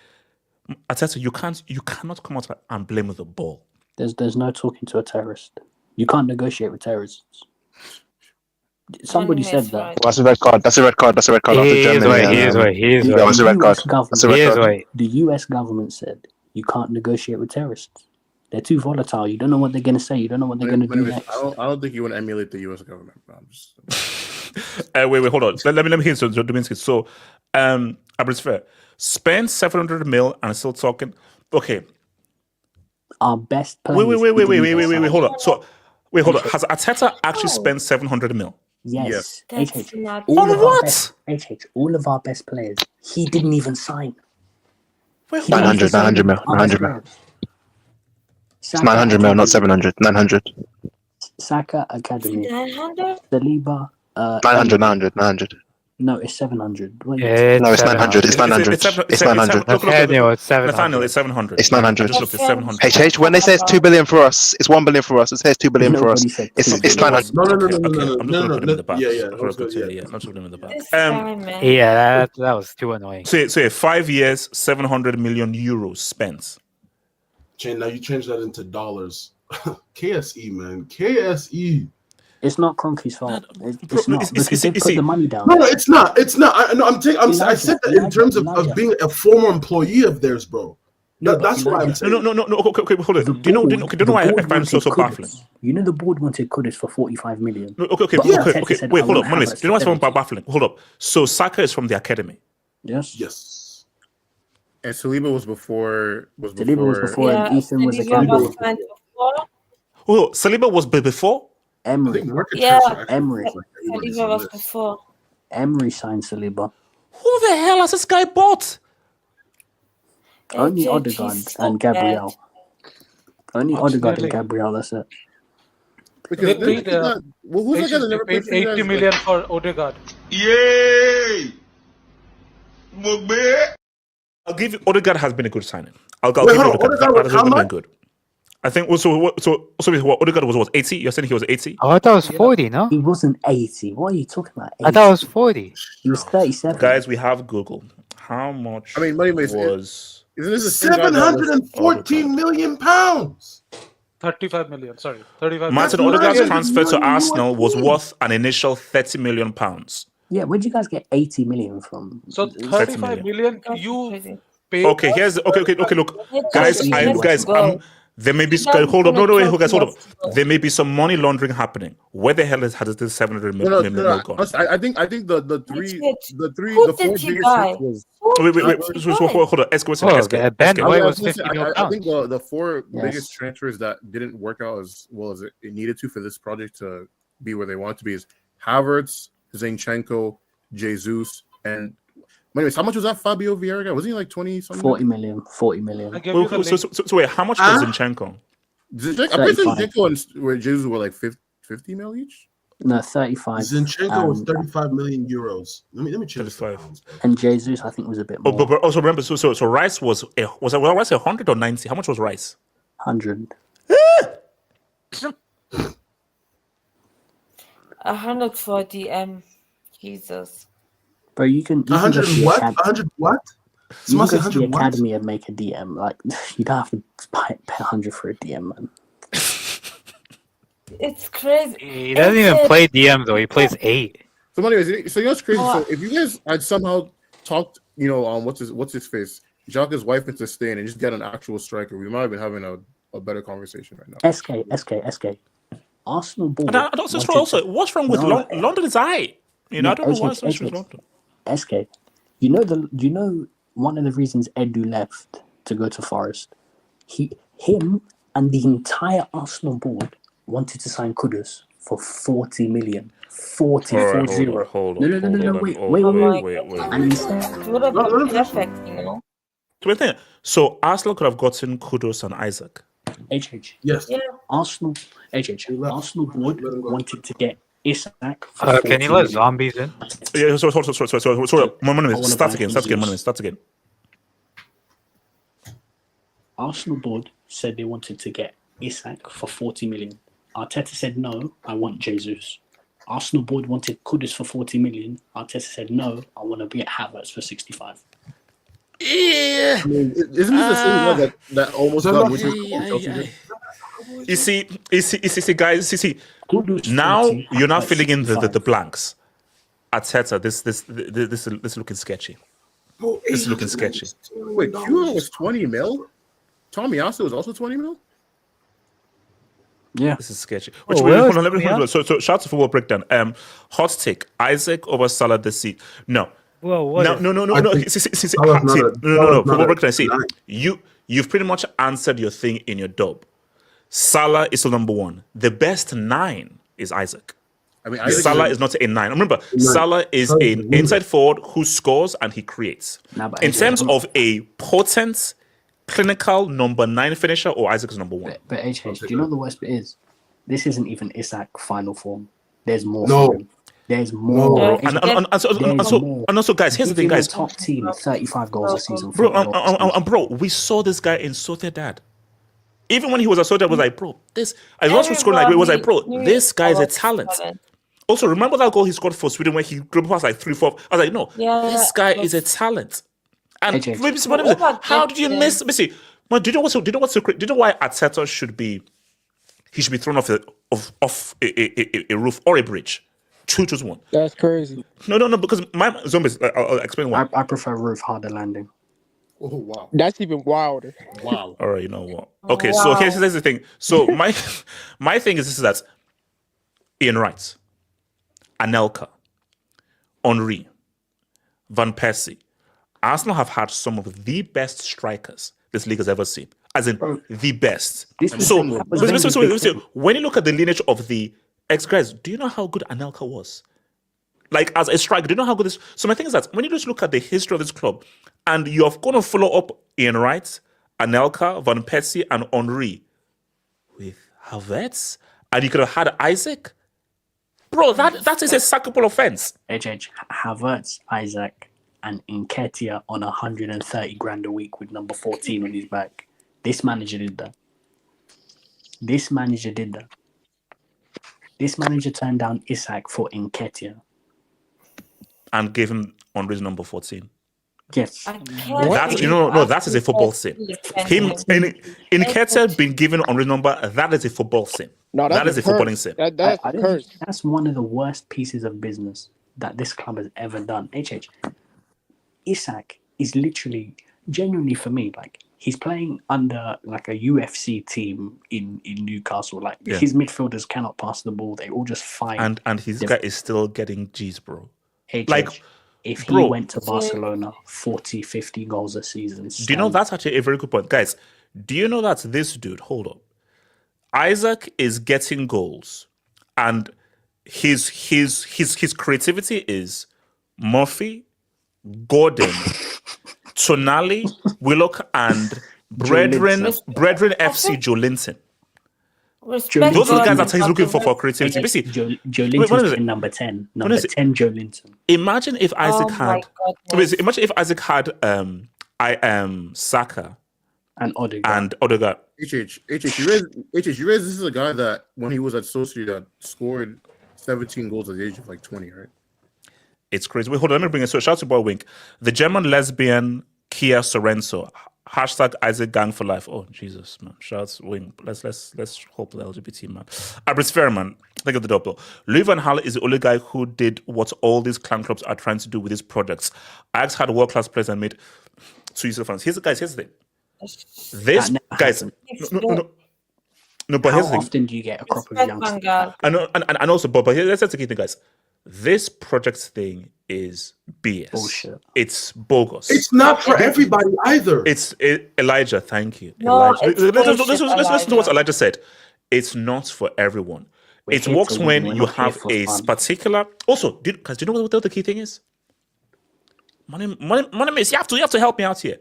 Arteta, you cannot come out and blame the ball. There's no talking to a terrorist. You can't negotiate with terrorists. Somebody said that. Well, that's a red card. That's a red card. That's a red card. He is right. That's a red card. That's a red card. The US government said you can't negotiate with terrorists. They're too volatile. You don't know what they're going to say. You don't know what they're going to do next. I don't think you want to emulate the U.S. government. I'm just... wait, hold on. Let me hear Dominski. So, Abris Fair spend 700 mil and still talking. Okay. Our best players. Wait, hold on. So, hold on. Has Arteta actually spent 700 mil? Yes. That's not All On of what? all of our best players, he didn't even sign. Wait, 900 mil. 900 mil. It's 900 mil, not 700. 900. Saka Academy. 900? Saliba. 900. No, it's 700. What are you No, it's 900. It's 900. It's 900. Nathaniel, it's 700. Nathaniel, it's 700. It's 900. Just looked, it's 700. HH, when they say it's 2 billion for us, it's 1 billion for us. It says 2 billion for us. Nobody said It's 2 900. No. I'm just going to put him in the back. Yeah. I'm just going to put him in the back. This guy, man. Yeah, that was too annoying. So 5 years, 700 million euros spent. Now you change that into dollars. KSE, man. KSE. It's not Kroenke's fault. It's Bro, not because they put the money down. No, it's not. It's not. I said that in terms of being a former employee of theirs, bro. That's why I'm saying. No. Okay, hold on. Do you know why I find it so baffling? You know the board wanted Kudus for 45 million. No, okay. Said, Wait, I hold want on. Do you know what's so baffling? Hold up. So Saka is from the academy. Yes. And Saliba was before. Saliba was before. Yeah, And Ethan was Saliba academy. was signed before. Oh, Saliba was before. Emery. Yeah. Emery. Saliba was before. Emery signed Saliba. Who the hell has this guy bought? Only AJ, Odegaard he's so and Gabriel. bad. Only Odegaard and Really? Gabriel. That's it. Because They paid, who's the guy that never paid played for you 80 guys? million for Odegaard. Yay! Mugbe! I'll give you. Odegaard has been a good signing. I'll Wait, give hold on, Odegaard. Odegaard was That has how been much? good. I think also Odegaard was what 80? You're saying he was 80? Oh, I thought it was 40, no? He wasn't 80. What are you talking about? 80? I thought it was 40. He was 37. Guys, we have Google. How much? I mean, money makes was Isn't this the same guy that was- 714 million pounds. 35 million. Sorry, 35 Martin million. Odegaard's million transfer to USD. Arsenal was worth an initial 30 million pounds. Yeah, where'd you guys get 80 million from? So 35 million you pay. Okay, here's okay. Look, guys, Go. there may be hold up. No, wait, guys, hold up. There may be some money laundering happening. Where the hell has this 700 million gone? I think the Who four did he biggest buy? hits was Who Wait. Hold on. SK, what's Oh, SK? Ben SK. White I was was gonna say, 50 mil I pounds. think the four Yes. biggest transfers that didn't work out as well as it needed to for this project to be where they want it to be is Havertz, Zinchenko, Jesus, and anyways, how much was that Fabio Vieira guy? Wasn't he like 20 something? 40 million. 40 million. I give you the So link. wait, how much was Zinchenko? Zinchenko, I'm pretty sure 35. Zinchenko and Jesus were like 50 mil each. No, 35. Zinchenko was 35 million euros. Let me check. 35. And Jesus, I think, was a bit Oh, more. but also remember, so Rice was Rice 100 or 90? How much was Rice? 100. 140 Jesus. Bro, you can go 100 to the what? acad- 100 what? you Someone can said go to the 100 what? academy and make a DM. Like, you don't have to pay 100 for a DM, man. It's crazy. He doesn't even play DM though. He plays 8. So anyways, so you know what's crazy? Oh. So if you guys had somehow talked, what's his face, Jacques' wife into staying and just get an actual striker, we might have been having a better conversation right now. SK. Arsenal board. And also, what's wrong with No, London is I? I don't know why it's with London. SK. You know one of the reasons Edu left to go to Forest, him and the entire Arsenal board wanted to sign Kudus for 40 million. 40. Hold on. No, wait. And instead, Would have been perfect, you know. So Arsenal could have gotten Kudos and Isaac. HH. Yes. Yeah. Arsenal board wanted to get Isak for Can you 40 let million. zombies in? Yeah, sorry. wanna Start buy again. Start again. Arsenal board said they wanted to get Isak for 40 million. Arteta said no, I want Jesus. Arsenal board wanted Kudus for 40 million. Arteta said no, I want to be at Havertz for 65. Yeah. I mean, isn't this the same guy that almost got Winter Chelsea? You see, guys. Kudus Now 40, you're not Havertz filling in the 65. blanks. Arteta, this is looking sketchy. This is looking sketchy. Wait, Q was 20 mil? Tommy Asa was also 20 mil? Yeah. This is sketchy. Well, Let me so shout out to Football Breakdown. Hot take: Isaac over Salah this seat. No. Well, what? No. Football Breakdown. See, you've pretty much answered your thing in your dub. Salah is still number one. The best 9 is Isaac. I mean, Salah is not a 9. Remember, Salah is an inside forward who scores and he creates. In terms of a potent, clinical number 9 finisher, or Isaac is number 1. But HH, do you know the worst bit is? This isn't even Isak final form. There's more No. for him. There's more. No. And also, guys, here's the thing, guys. Top team, 35 goals a season. Bro, 40 goals a season. bro, we saw this guy in Sociedad. Even when he was a Sociedad, was like, bro, this. I was scoring like, it was like, bro, this guy is a talent. Also, remember that goal he scored for Sweden where he dribbled past like 3-4. I was like, no, this guy is a talent. And how did you miss? Missy, do you know what's so great? Do you know why Arteta should be? He should be thrown off a roof or a bridge. Choose one. That's crazy. No, because my zombies. I'll explain why. I prefer roof harder landing. Oh, wow. That's even wilder. Wow. All right, you know what? Okay, so here's the thing. So my thing is that Ian Wright, Anelka, Henry, Van Persie, Arsenal have had some of the best strikers this league has ever seen. As in the best. So when you look at the lineage of the ex-guys, do you know how good Anelka was? Like as a striker, do you know how good this? So my thing is that when you just look at the history of this club, and you're going to follow up Ian Wright, Anelka, Van Persie, and Henry with Havertz, and you could have had Isaac, bro. That is a sackable offense. Havertz, Isaac, and Nketiah on 130 grand a week with number 14 on his back. This manager did that. This manager turned down Isak for Nketiah. And gave him Henry's number 14. Yes. That is a football sin. Him in Nketiah being given Henry's number, that is a football sin. No, that is a footballing sin. That's a curse. That's one of the worst pieces of business that this club has ever done. Isak is literally, genuinely for me, like he's playing under like a UFC team in Newcastle. Like his midfielders cannot pass the ball; they all just fight. And his guy is still getting G's, bro. Like if he Bro. went to Barcelona, 40, 50 goals a season. Do you know that's actually a very good point, guys? Do you know that this dude? Hold up, Isak is getting goals, and his creativity is Murphy, Gordon, Tonali, Willock, and Brethren FC Joe Linton. Respect Those are the guys God that he's looking for and creativity. Basically, Joe Linton's in number 10. Number 10, Joe Linton. Imagine if Isaac Oh my had. goodness. Imagine if Isaac had Saka And Odegaard. and Odegaard. HH, you raised this is a guy that when he was at Sociedad scored 17 goals at the age of like 20, right? It's crazy. Wait, hold on. Let me bring it. So, shout out to Boy Wink. The German lesbian Kia Sorenso. Hashtag Isaac Gang for life. Oh, Jesus, man. Shout out to Wink. Let's hope the LGBT, man. Abrisfair, man. Think of the double. Louis van Gaal is the only guy who did what all these clan clubs are trying to do with these projects. Ajax had world-class players and made 2 user fans. Here's the thing. This, guys, no, but How here's the thing. often do you get a crop of Respect youngsters? Van Gaal. And also, but here's the key thing, guys. This project thing is BS. Bullshit. It's bogus. It's not for everybody either. Elijah. Thank you. No, Elijah. it's Listen bullshit, to what Elijah said. It's not for everyone. We're It here works to win, when we're you not here have for a fun. particular. Also, do you know what the key thing is? Money, you have to help me out here.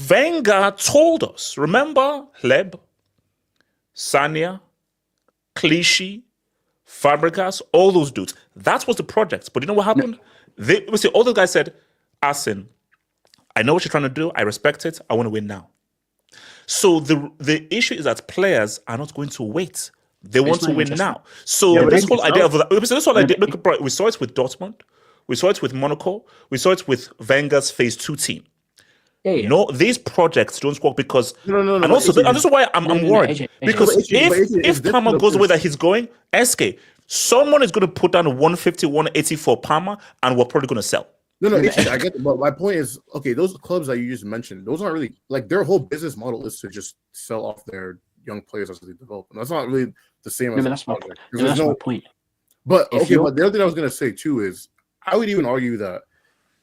Wenger told us. Remember, Hleb, Sanya, Clichy, Fabregas, all those dudes. That was the project. But you know what happened? All the guys said, Asin, I know what you're trying to do. I respect it. I want to win now. So the issue is that players are not going to wait. They want to win now. So this whole idea of look, we saw it with Dortmund. We saw it with Monaco. We saw it with Wenger's Phase 2 team. Yeah. No, these projects don't work because No. and also this is why I'm worried. AJ. Because if this Palmer is goes the the way that he's going, SK, someone is going to put down 150, 180 for Palmer, and we're probably going to sell. No, I get it. But my point is, okay, those clubs that you just mentioned, those aren't really like their whole business model is to just sell off their young players as they develop. And that's not really the same as That's my project. point. That's my point. But If okay, you're- but the other thing I was gonna say too is I would even argue that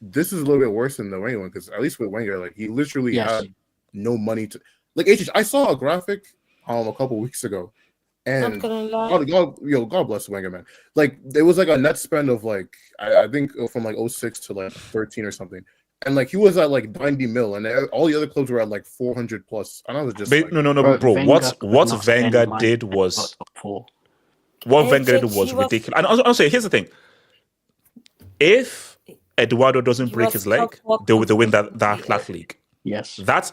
this is a little bit worse than the Wenger one because at least with Wenger, like he literally Yes. had no money to like. I saw a graphic a couple weeks ago, Not and gonna lie. God bless Wenger, man. Like it was like a net spend of like I think from like 06 to like 13 or something, and like he was at like 90 mil, and all the other clubs were at like 400 plus, and I was just like, No, bro. Wenger What could not spend Wenger money did and was got top four. what He Wenger did did- was he was- ridiculous. And I'll say, here's the thing: if Eduardo doesn't He break was his leg, top they will win that consistently. league. Yes. That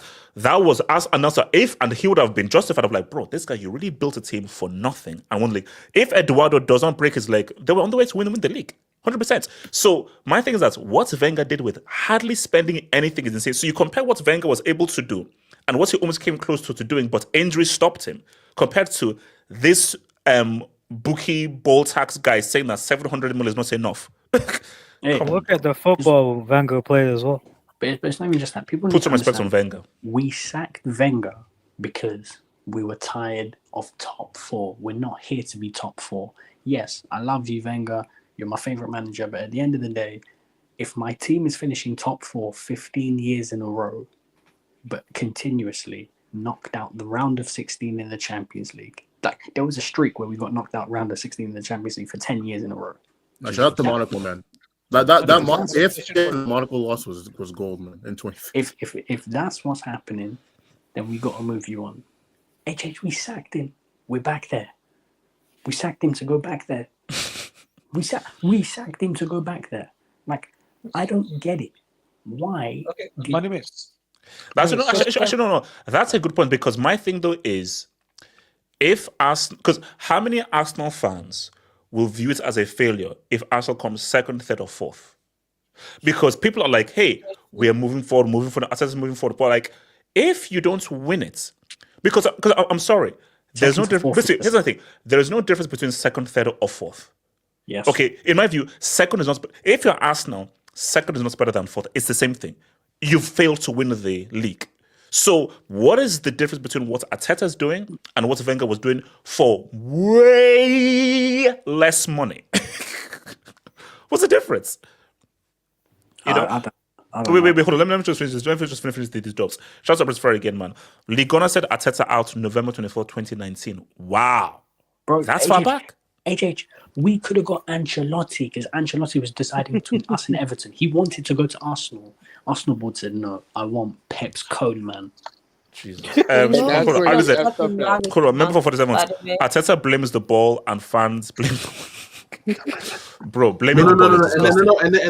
was as another and he would have been justified of like, bro, this guy, you really built a team for nothing and one league. If Eduardo doesn't break his leg, they were on the way to win the league. 100%. So my thing is that what Wenger did with hardly spending anything is insane. So you compare what Wenger was able to do and what he almost came close to doing, but injury stopped him, compared to this bookie ball tax guy saying that 700 million is not enough. Hey, Come on. Look at the football Wenger played as well. but it's not even just that. People Put need some to respect on understand, Wenger. we sacked Wenger because we were tired of top four. We're not here to be top four. Yes, I love you, Wenger. You're my favorite manager. But at the end of the day, if my team is finishing top four 15 years in a row, but continuously knocked out the round of 16 in the Champions League, like there was a streak where we got knocked out round of 16 in the Champions League for 10 years in a row. shout out to Monaco, man. If the Monaco loss was gold, man, in 20. If that's what's happening, then we got to move you on. HH, we sacked him. We're back there. We sacked him to go back there. we sacked him to go back there. Like, I don't get it. Why? Okay, money miss. Actually, no. That's a good point because my thing though is because how many Arsenal fans will view it as a failure if Arsenal comes second, third, or fourth? Because people are like, hey, we are moving forward, Arsenal's moving forward. But like, if you don't win it, because I'm sorry, there's no difference. Here's the thing: there is no difference between second, third, or fourth. Yes. Okay, in my view, second is not. If you're Arsenal, second is not better than fourth. It's the same thing. You failed to win the league. So, what is the difference between what Arteta is doing and what Wenger was doing for way less money? What's the difference? You know, I don't wait, know. hold on. Let me just finish this. Let me just finish these jobs. Shout out to Fair again, man. Ligona said Arteta out November 24, 2019. Wow. Bro, That's far back. HH, we could have got Ancelotti because Ancelotti was deciding between us and Everton. He wanted to go to Arsenal. Arsenal board said, no, I want Pep's code, man. Jesus. that's hold on, where I he said, effed up at. hold on, remember for 47 By months, the way. Arteta blames the ball and fans blame. Bro, No, blaming no, the no, ball no, is and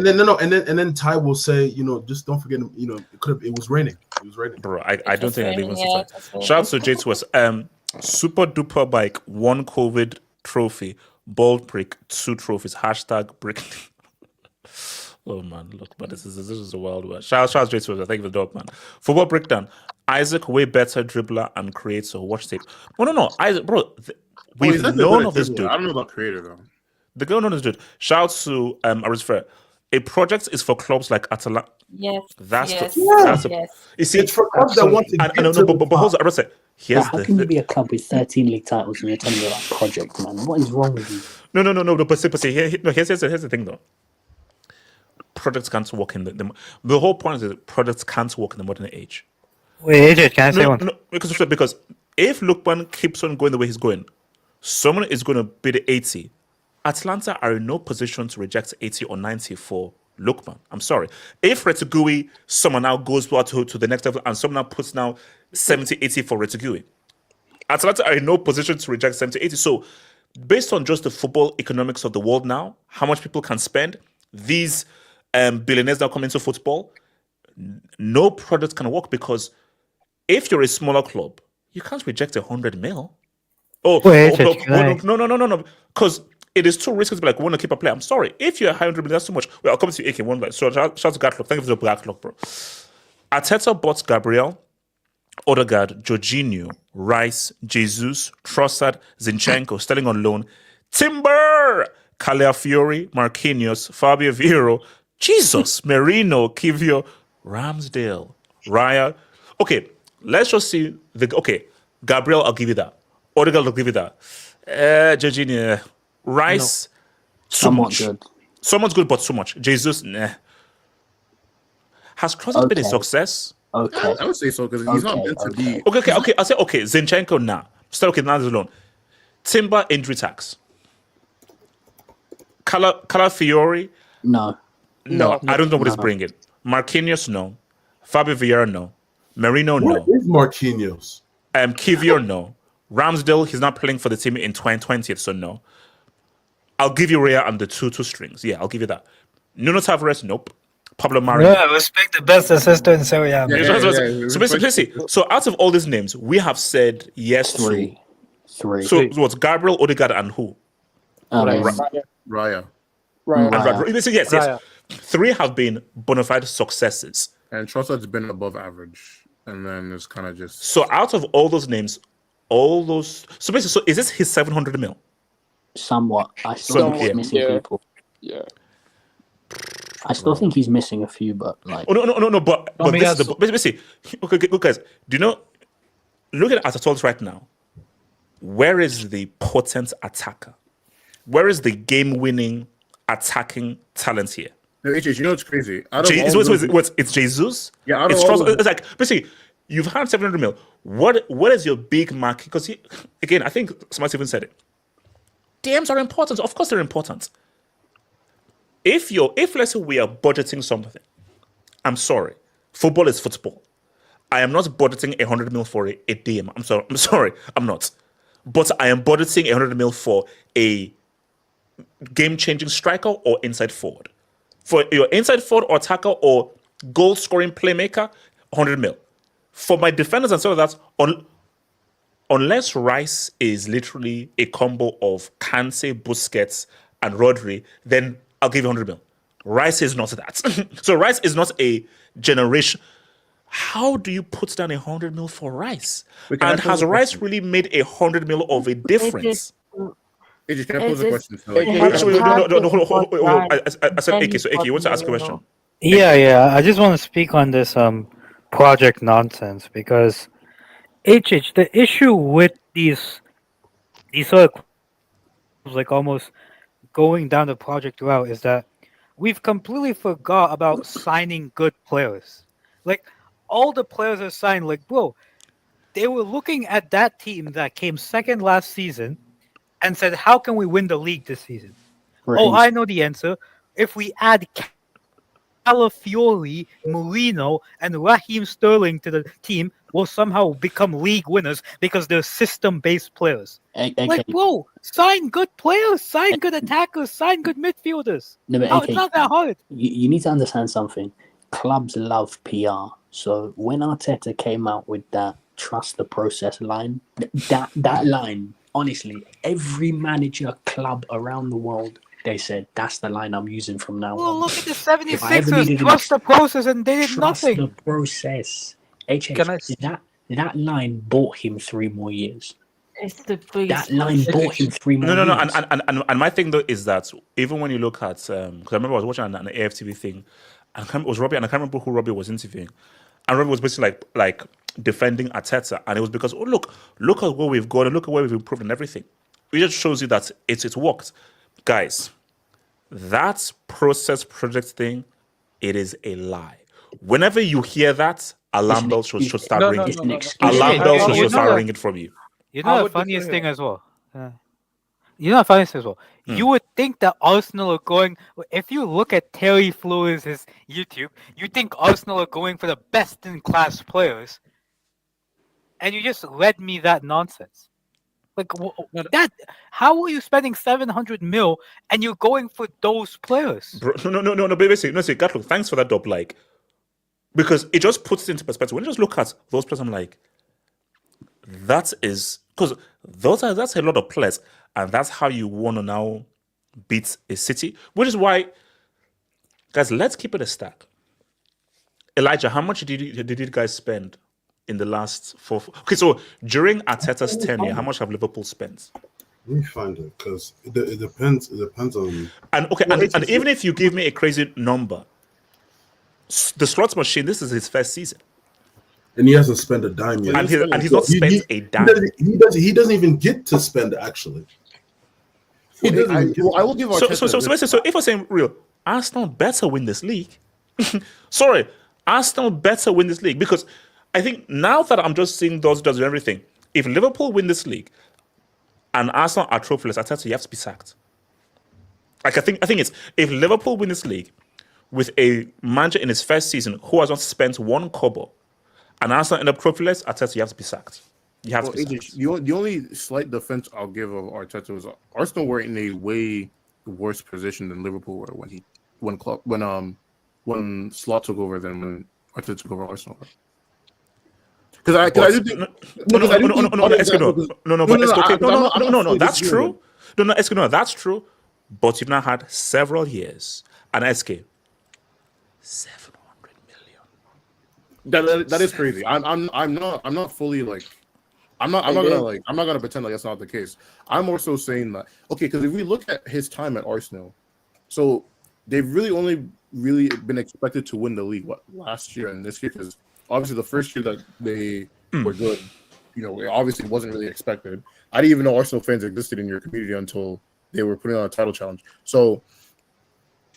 then disgusting. and then Ty will say, just don't forget, it was raining. It was raining. Bro, I don't think I even see Yeah, that. Shout out to J2 was super duper bike, 1 COVID trophy, bald prick, 2 trophies, hashtag brick. Oh man, look, but this is a wild word. Shout out to J2, thank you for the dog, man. Football breakdown. Isaac way better dribbler and creator. Watch tape. No, Isaac, bro. We've he's not known good of at this dribbling. dude. I don't know about creator though. The girl known as dude. Shout out to Arisfair. A project is for clubs like Atalanta. Yes. That's yes. that's yes. You see, It's for clubs that want to and get no, to but the hold top. on, Arisa. Here's How the can you thing. be a club with 13 league titles and you're telling me about project, man? What is wrong with you? No. But see, here's the thing though. Projects can't work in the whole point is that projects can't work in the modern age. Wait, AJ, can I say one? No, because if Lukman keeps on going the way he's going, someone is going to bid 80. Atlanta are in no position to reject 80 or 90 for Lukman. I'm sorry. If Retigui, someone now goes to the next level and someone now puts now 70, 80 for Retigui, Atlanta are in no position to reject 70, 80. So based on just the football economics of the world now, how much people can spend, these billionaires now come into football, no product can work because if you're a smaller club, you can't reject 100 mil. No. Because it is too risky to be like, we want to keep a player. I'm sorry. If you're 100 million, that's too much. Well, I'll come to you, AK. One, so shout out to Gatlock. Thank you for the black clock, bro. Arteta bought Gabriel, Odegaard, Jorginho, Rice, Jesus, Trossard, Zinchenko, Sterling on loan, Timber, Calafiori, Marquinhos, Fabio Vieira, Jesus, Merino, Kivio, Ramsdale, Raya. Okay, let's just see. Gabriel, I'll give you that. Odegaard, I'll give you that. Jorginho, Rice, too much. Good. Someone's good, but too much. Jesus, nah. Has Trossard been a success? Okay. I would say so because he's not meant to be. Okay. I'll say okay. Zinchenko, nah. Still okay. Now alone. Timber injury tax. Calafiori. No. I don't know what he's bringing. Marquinhos, no. Fabio Vieira, no. Merino, no. Where is Marquinhos? Kivio, no. Ramsdale, he's not playing for the team in 2020, so no. I'll give you Rhea and the two strings. Yeah, I'll give you that. Nuno Tavares, nope. Pablo Mari. Yeah, respect the best assistant in Serie A. So basically, so out of all these names, we have said yes Three. to. So what's Gabriel, Odegaard, and who? Raya. Yes. Raya. 3 have been bona fide successes. And Trossard's been above average. And then it's kind of just. So out of all those names, so basically, so is this his 700 mil? Somewhat. I still think he's missing people. Yeah. I still think he's missing a few, but like. Oh, no. But this is the basically. Okay, guys. Do you know? Look at Atatürk right now. Where is the potent attacker? Where is the game-winning attacking talent here? No, HH, you know what's crazy? It's Jesus. Yeah, it's like basically you've had 700 mil. What is your big mark? Because again, I think somebody even said it. DMs are important. Of course, they're important. If let's say we are budgeting something, I'm sorry, football is football. I am not budgeting 100 mil for a DM. I'm sorry, I'm not. But I am budgeting 100 mil for a game-changing striker or inside forward. For your inside forward or attacker or goal-scoring playmaker, 100 mil. For my defenders and stuff like that, unless Rice is literally a combo of Kante, Busquets, and Rodri, then I'll give you 100 mil. Rice is not that. So Rice is not a generation. How do you put down 100 mil for Rice? And has Rice really made 100 mil of a difference? AJ, can I pose a question? No. I said AK. So AK, you want to ask a question? Yeah. I just want to speak on this project nonsense because HH, the issue with these sort of like almost going down the project route is that we've completely forgot about signing good players. Like all the players are signed. Like, bro, they were looking at that team that came second last season and said, "How can we win the league this season?" Oh, Raheem, I know the answer. If we add Calafiori, Molino, and Raheem Sterling to the team, we'll somehow become league winners because they're system-based players. AK, Like, bro, sign good players, sign good attackers, sign good midfielders. no, but How, AK, it's not that hard. you need to understand something. Clubs love PR. So when Arteta came out with that trust the process line, that line, honestly, every manager club around the world, they said that's the line I'm using from now Well, on. look at the If I ever 76ers, needed an trust the process, and they did trust nothing. the process. Can I That line bought him 3 more years. It's the That biggest line bullshit. bought him 3 more No. years. And my thing though is that even when you look at, because I remember I was watching an AFTV thing, and it was Robbie, and I can't remember who Robbie was interviewing, and Robbie was basically like defending Arteta, and it was because look at what we've got, and look at where we've improved and everything. It just shows you that it's worked, guys. That process project thing, it is a lie. Whenever you hear that, alarm bells should start ringing. It's an excuse. Alarm Yeah, bells you should know start that- ringing from you. You I know the would funniest disagree thing as well. You know the funniest thing as well. You would think that Arsenal are going. If you look at Terry Flores' YouTube, you think Arsenal are going for the best in class players, and you just read me that nonsense. Like that. How are you spending 700 mil and you're going for those players? Bro, no, but basically, Gatlo, thanks for that dub, like, because it just puts it into perspective. When you just look at those players, I'm like, that is, because that's a lot of players, and that's how you want to now beat a city, which is why, guys, let's keep it a stack. Elijah, how much did you guys spend in the last 4? Okay, so during Arteta's tenure, how much have Liverpool spent? Let me find it because it depends. It depends on. And okay, and even if you give me a crazy number, the slots machine, this is his first season, And he hasn't spent a dime yet. and he's not spent a dime. He doesn't even get to spend actually. He doesn't even get I will give So Arteta basically, so if we're saying real, Arsenal better win this league. Sorry, Arsenal better win this league, because I think now that I'm just seeing those and everything, if Liverpool win this league and Arsenal are trophyless, I tell you, you have to be sacked. Like I think it's, if Liverpool win this league with a manager in his first season who has not spent one kobo, and Arsenal end up trophyless, I tell you, you have to be sacked. You have to be sacked. The only slight defense I'll give of Arteta was Arsenal were in a way worse position than Liverpool were when Slot took over than when Arteta took over Arsenal. Because I do think no, that's true. No, that's true. But you've now had several years, and SK 700 million. That is crazy. I'm not fully like I'm not gonna pretend like that's not the case. I'm also saying that because if we look at his time at Arsenal, so they've really only been expected to win the league last year and this year, because obviously the first year that they were good, it obviously wasn't really expected. I didn't even know Arsenal fans existed in your community until they were putting on a title challenge. So,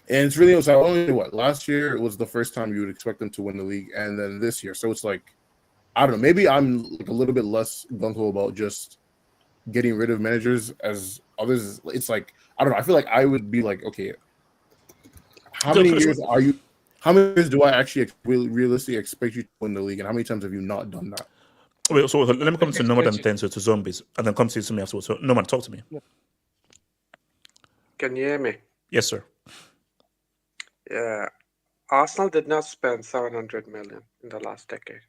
and it's really, only last year it was the first time you would expect them to win the league, and then this year. So it's like, I don't know, maybe I'm like a little bit less gung-ho about just getting rid of managers as others. It's like, I don't know, I feel like I would be like, okay, how many years do I actually realistically expect you to win the league, and how many times have you not done that? Wait, so let me come to Nomad and then to Zombies, and then come to me afterwards. So Nomad, talk to me. Can you hear me? Yes, sir. Yeah. Arsenal did not spend 700 million in the last decade.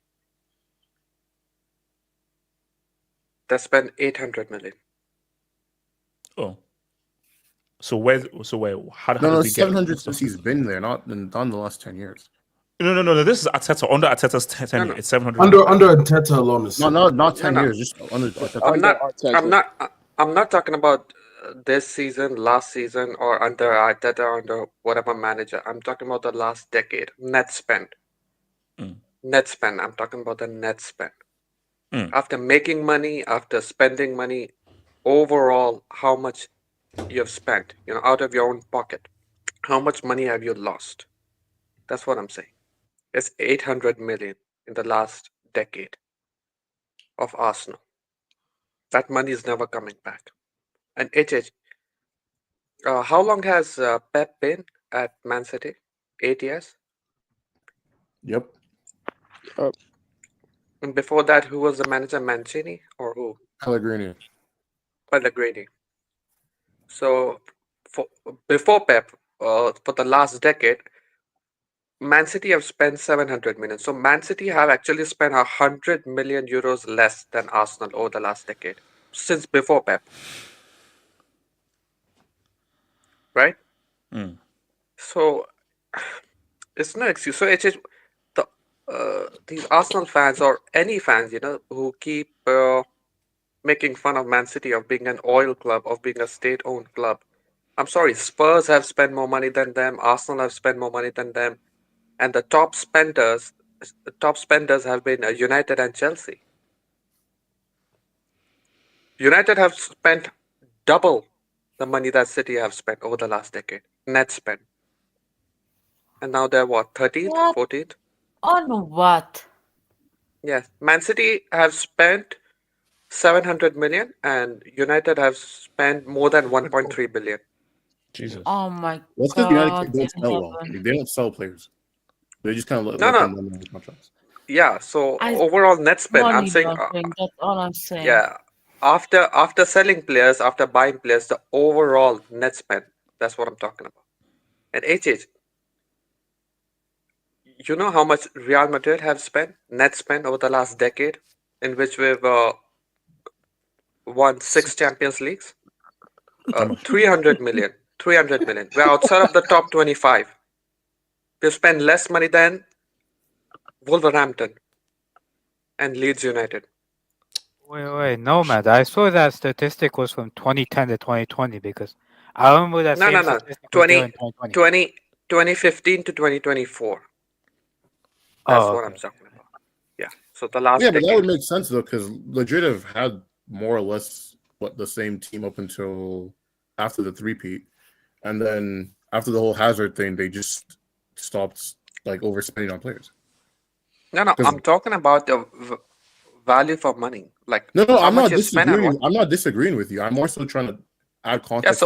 They spent 800 million. Oh. So where? How did we get 700 since he's been there, not in the last 10 years. No. This is Arteta. Under Arteta's tenure, it's 700. Under Arteta alone is not 10 years. Just under Arteta. I'm not talking about this season, last season, or under Arteta, under whatever manager. I'm talking about the last decade. Net spend. Net spend. I'm talking about the net spend. After making money, after spending money, overall, how much you have spent, out of your own pocket. How much money have you lost? That's what I'm saying. It's 800 million in the last decade of Arsenal. That money is never coming back. And HH, how long has Pep been at Man City? 8 years? Yep. And before that, who was the manager? Mancini or who? Pellegrini. Pellegrini. So before Pep, for the last decade, Man City have spent 700 million. So Man City have actually spent 100 million euros less than Arsenal over the last decade, since before Pep. Right? So it's no excuse. So it's these Arsenal fans or any fans, who keep making fun of Man City of being an oil club, of being a state-owned club. I'm sorry, Spurs have spent more money than them. Arsenal have spent more money than them, and the top spenders have been United and Chelsea. United have spent double the money that City have spent over the last decade, net spend. And now they're what, 13th, 14th? On what? Yes, Man City have spent 700 million and United have spent more than 1.3 billion. Jesus. Oh my That's because God. United don't in sell well. heaven. Like, they don't sell players. They just kind of let No. them run their contracts. Yeah, so I- overall net spend, I'm Money saying, laundering, that's all I'm saying. yeah, after selling players, after buying players, the overall net spend, that's what I'm talking about. And HH, you know how much Real Madrid have spent, net spend over the last decade, in which we've won 6 Champions Leagues? 300 million. 300 million. We're outside of the top 25. We've spent less money than Wolverhampton and Leeds United. Wait, no, Matt. I saw that statistic was from 2010 to 2020 because I remember that No. statistic was there in 2020. 2015 to 2024. That's what I'm talking about. Yeah. So the last Yeah, but decade. that would make sense though, because Madrid have had more or less the same team up until after the three-peat, and then after the whole Hazard thing, they just stopped overspending on players. No, I'm talking about the value for money. Like No, how I'm much not you spend on what. disagreeing. I'm not disagreeing with you. I'm more so trying to add Yeah, context.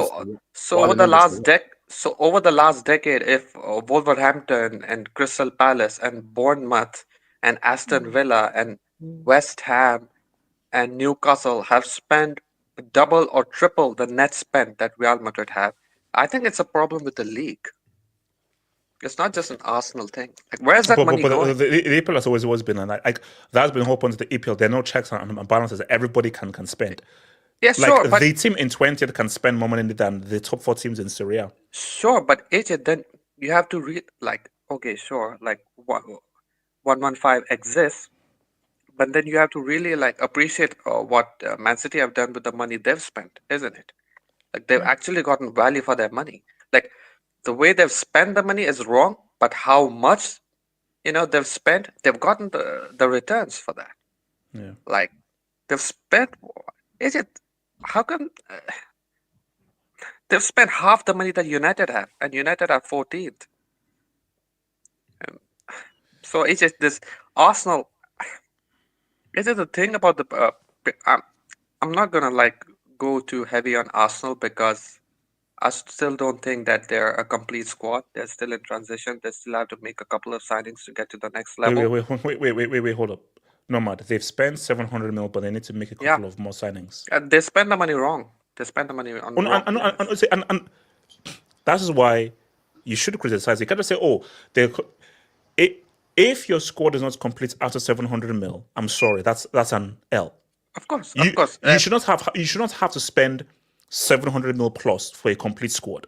so over the last decade, if Wolverhampton and Crystal Palace and Bournemouth and Aston Villa and West Ham and Newcastle have spent double or triple the net spend that Real Madrid have, I think it's a problem with the league. It's not just an Arsenal thing. Like, where's that money going? The EPL has always been like that's been the whole point of the EPL. There are no checks and balances. Everybody can spend. Yeah, sure, like but the team in 20th can spend more money than the top 4 teams in Serie. Sure, but AJ, then you have to read okay, sure, 115 exists, but then you have to really appreciate what Man City have done with the money they've spent, isn't it? Like they've actually gotten value for their money. Like the way they've spent the money is wrong, but how much they've spent, they've gotten the returns for that. Yeah. Like they've spent. AJ, how come? They've spent half the money that United have, and United are 14th. So it's just this Arsenal. Is it the thing about the? I'm not gonna go too heavy on Arsenal because I still don't think that they're a complete squad. They're still in transition. They still have to make a couple of signings to get to the next level. Wait, hold up. No matter. They've spent 700 mil, but they need to make a couple of more signings. They spend the money wrong. They spend the money on wrong. And that is why you should criticize. You can't just say, if your squad is not complete after 700 mil, I'm sorry, that's an L. Of course. You should not have to spend 700 mil plus for a complete squad.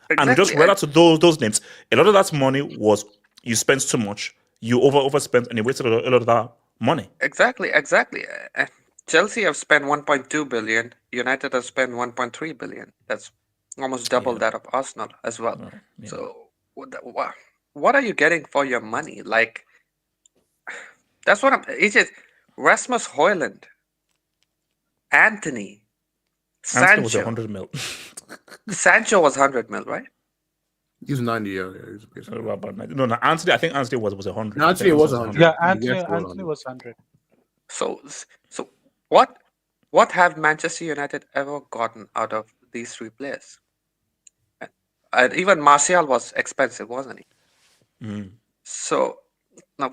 Exactly. And just right out to those names, a lot of that money was you spent too much, you overspent, and you wasted a lot of that money. Exactly. Chelsea have spent 1.2 billion. United have spent 1.3 billion. That's almost double that of Arsenal as well. Yeah. So what are you getting for your money? Like, that's what it's just Rasmus Højlund, Anthony was 100 mil. Sancho was 100 mil, right? He's 90. Yeah, he's about 90. No, Anthony. I think Anthony was 100. No, Anthony was 100. Yeah, He Anthony, gets to Anthony was 100. So what have Manchester United ever gotten out of these three players? And even Martial was expensive, wasn't he? Mm. So now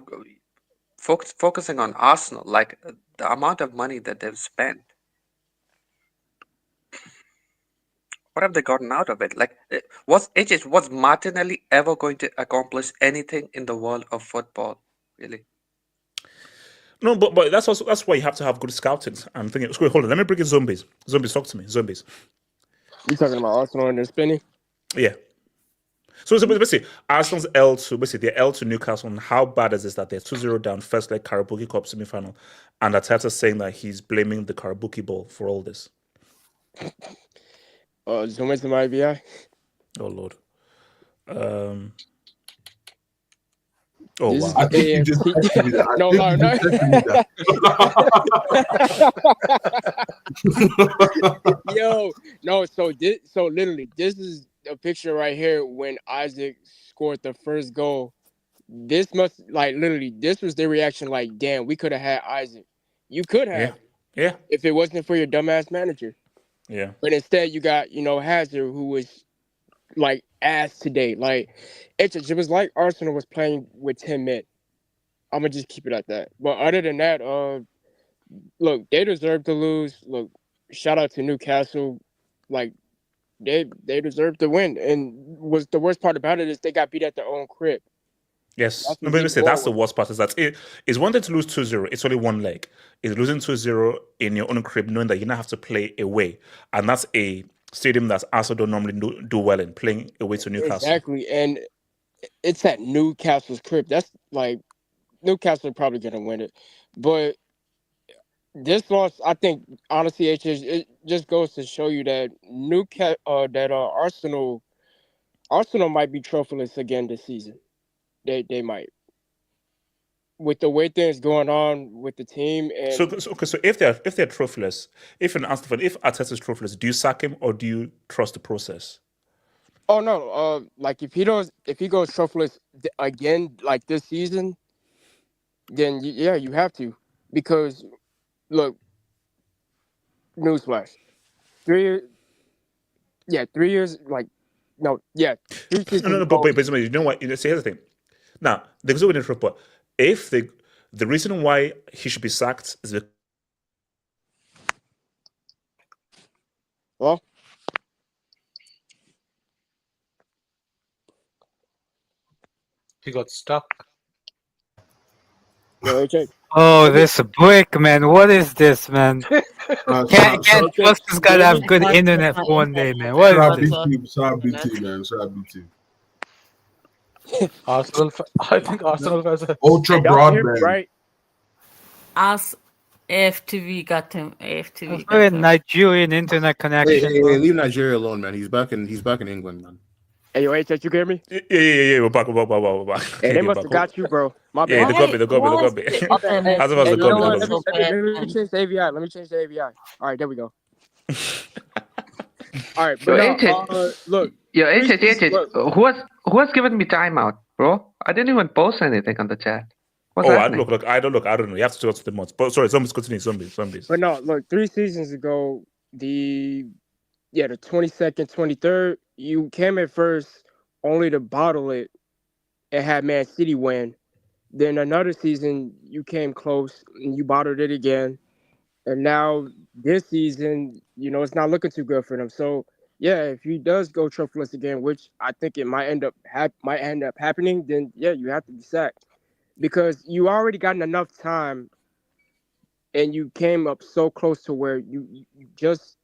focusing on Arsenal, like the amount of money that they've spent, what have they gotten out of it? Like, was Martinelli ever going to accomplish anything in the world of football? Really? No, but that's why you have to have good scouting. I'm thinking. Hold on, let me bring in zombies. Zombies, talk to me. Zombies. You talking about Arsenal and their spending? Yeah. So basically, Arsenal's L2, basically they're L to Newcastle. And how bad is this that they're 2-0 down, first leg Carabao Cup semi-final, and Arteta's saying that he's blaming the Carabao ball for all this? Zoom into my IBI. Oh Lord. Oh This wow. is I think you just texted me that. I No, think no, you no. just texted me that. Yo, no. So literally, this is a picture right here when Isaac scored the first goal. This must literally. This was their reaction. Like, damn, we could have had Isaac. You could have, Yeah. if it wasn't for your dumbass manager. Yeah. But instead, you got Hazard, who was like ass today. Like, it was like Arsenal was playing with 10 men. I'm gonna just keep it at that. But other than that, look, they deserve to lose. Look, shout out to Newcastle. Like, they deserve to win. And was the worst part about it is they got beat at their own crib. Yes. That's No, but even say that's the more worst part is that it's one thing to lose 2-0. It's only one leg. It's losing 2-0 in your own crib, knowing that you now have to play away. And that's a stadium that Arsenal don't normally do well in, playing away to Newcastle. Exactly. And it's at Newcastle's crib. That's like Newcastle probably gonna win it. But this loss, I think, honestly, it just goes to show you that Arsenal might be trophyless again this season. They might, with the way things going on with the team. And So if they're trophyless, if Arteta's trophyless, do you sack him or do you trust the process? oh no, like if he goes trophyless again like this season, then yeah, you have to, because look, newsflash, 3 years, 3 years, like no, yeah, 3 seasons. No, but you know what? See, here's the thing. Now, there's no truth, but if the reason why he should be sacked is because He got stuck. Yo, AJ. Oh, this brick, man. What is this, man? Can't trust this guy to have good internet for one day, man. What is this? Shout BT, man. Shout BT. Arsenal. I think Arsenal has a Ultra broadband. Right? Ask AFTV got him. AFTV. What a Nigerian internet connection. Hey, leave Nigeria alone, man. He's back in England, man. Hey, yo, AJ, you hear me? Yeah, we're back. Hey, they must have got you, bro. My bad. Yeah, they got me. As of us, they got me. Let me change the AVI. All right, there we go. All right, but look. Yo, AJ, who has given me timeout, bro? I didn't even post anything on the chat. What's happening? I don't know. You have to talk to the mods. But sorry, zombies continue. Zombies. But no, look, 3 seasons ago, the 22nd, 23rd, you came at first only to bottle it and had Man City win. Then another season, you came close and you bottled it again. And now this season, it's not looking too good for them. So yeah, if he does go trophyless again, which I think it might end up happening, then yeah, you have to be sacked, because you already gotten enough time, and you came up so close to where you jinx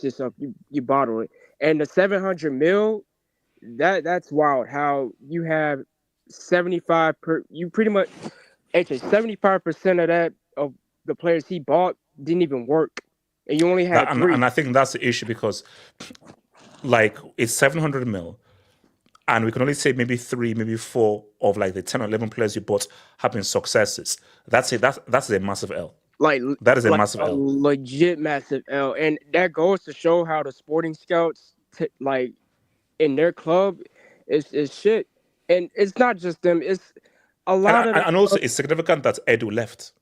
yourself, you bottle it. And the 700 mil, that's wild. How you have 75 you pretty much actually 75% of that of the players he bought didn't even work, and you only had 3. And I think that's the issue, because like it's 700 mil, and we can only say maybe 3, maybe 4 of like the 10 or 11 players you bought have been successes. That's it. That's a massive L. That is a massive L. Legit massive L. And that goes to show how the sporting scouts in their club is shit. And it's not just them. It's a lot of and also it's significant that Edu left.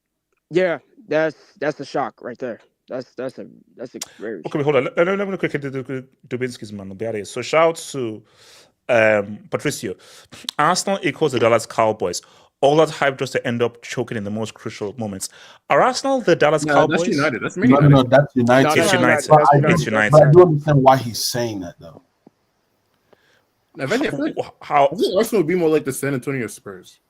yeah. That's a shock right there. That's a very Okay, hold on. Let me quickly do Dubinsky's man. So shout to Patricio. Arsenal equals the Dallas Cowboys. All that hype just to end up choking in the most crucial moments. Are Arsenal the Dallas Cowboys? That's United. That's No, United. no, that's United. It's United. But It's United. But I do understand why he's saying that, though. If anything, I feel like How Arsenal would be more like the San Antonio Spurs.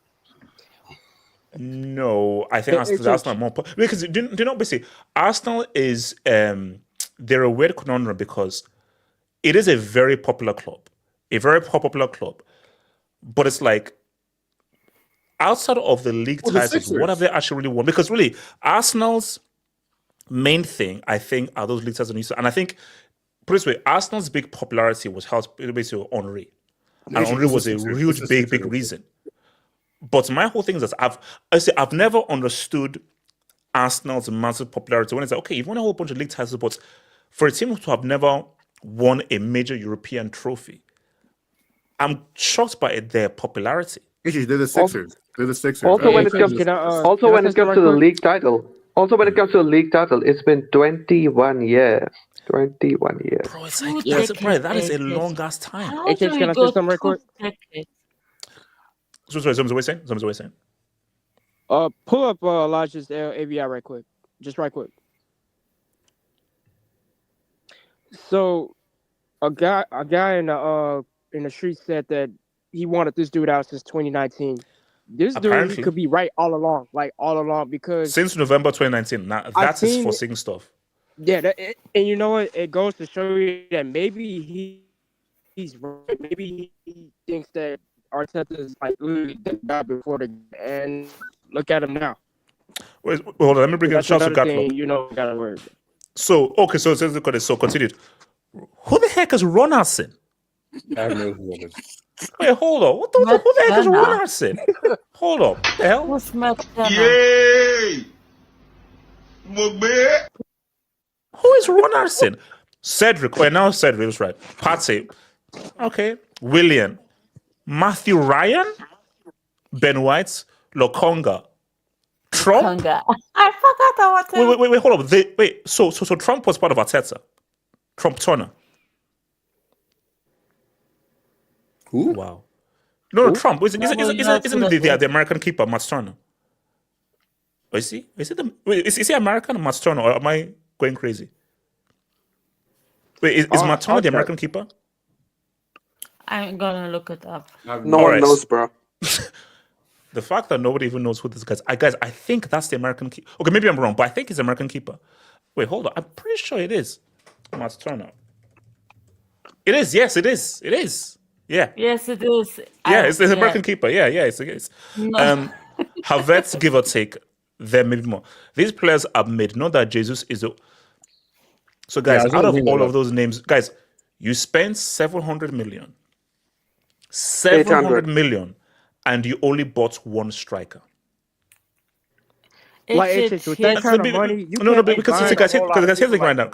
No, I think Arsenal are more because do you know basically Arsenal is they're a weird conundrum because it is a very popular club, but it's like outside of the league titles, what have they actually really won? Because really, Arsenal's main thing, I think, are those league titles, and I think put it this way, Arsenal's big popularity was helped basically Henry, and Henry was a huge, big reason. But my whole thing is that I've never understood Arsenal's massive popularity when it's like, okay, you've won a whole bunch of league titles, but for a team to have never won a major European trophy, I'm shocked by their popularity. They're the Sixers. Also, when it comes to the league title, it's been 21 years. 21 years. Bro, it's like that is a long ass time. How do we go 2 decades? So sorry, something's always saying. Pull up Elijah's ABI right quick. Just right quick. So a guy in the street said that he wanted this dude out since 2019. This Apparently. dude could be right all along because since November 2019. Now that is foreseeing stuff. Yeah, and you know what? It goes to show you that maybe he's right. Maybe he thinks that Arteta is like literally the guy before the and look at him now. Wait, hold on. Let me bring in shots of Gatlo. You know, gotta worry. So okay, so continued. Who the heck is Ron Arson? I have no clue. Wait, hold on. Who the heck is Ron Arson? Hold on. The hell? Who's Matt Yay! Who is Ron Arson? Cedric. Oh, now Cedric was right. Patsy. Okay. William. Matthew Ryan, Ben White, Lokonga, Trump. I forgot about him. Wait, hold on. So Trump was part of Arteta. Trump Turner. Who? Wow. No, Trump. Isn't the American keeper, Matt Turner? Oh, is he? Is he American or Matt Turner? Or am I going crazy? Wait, is Matt Turner the American keeper? I'm gonna look it up. No one knows, bro. The fact that nobody even knows who this guy is. Guys, I think that's the American keeper. Okay, maybe I'm wrong, but I think he's the American keeper. Wait, hold on. I'm pretty sure it is. Matt Turner. It is. Yes, it is. It is. Yeah. Yes, it is. Yeah, it's the American keeper. Yeah, it is. No. Havertz, give or take, there may be more. These players are made. Not that Jesus is a... So, guys, out of all of those names, guys, you spend 700 million. 700 million, and you only bought one striker. With that kind of money, because here's the thing right now.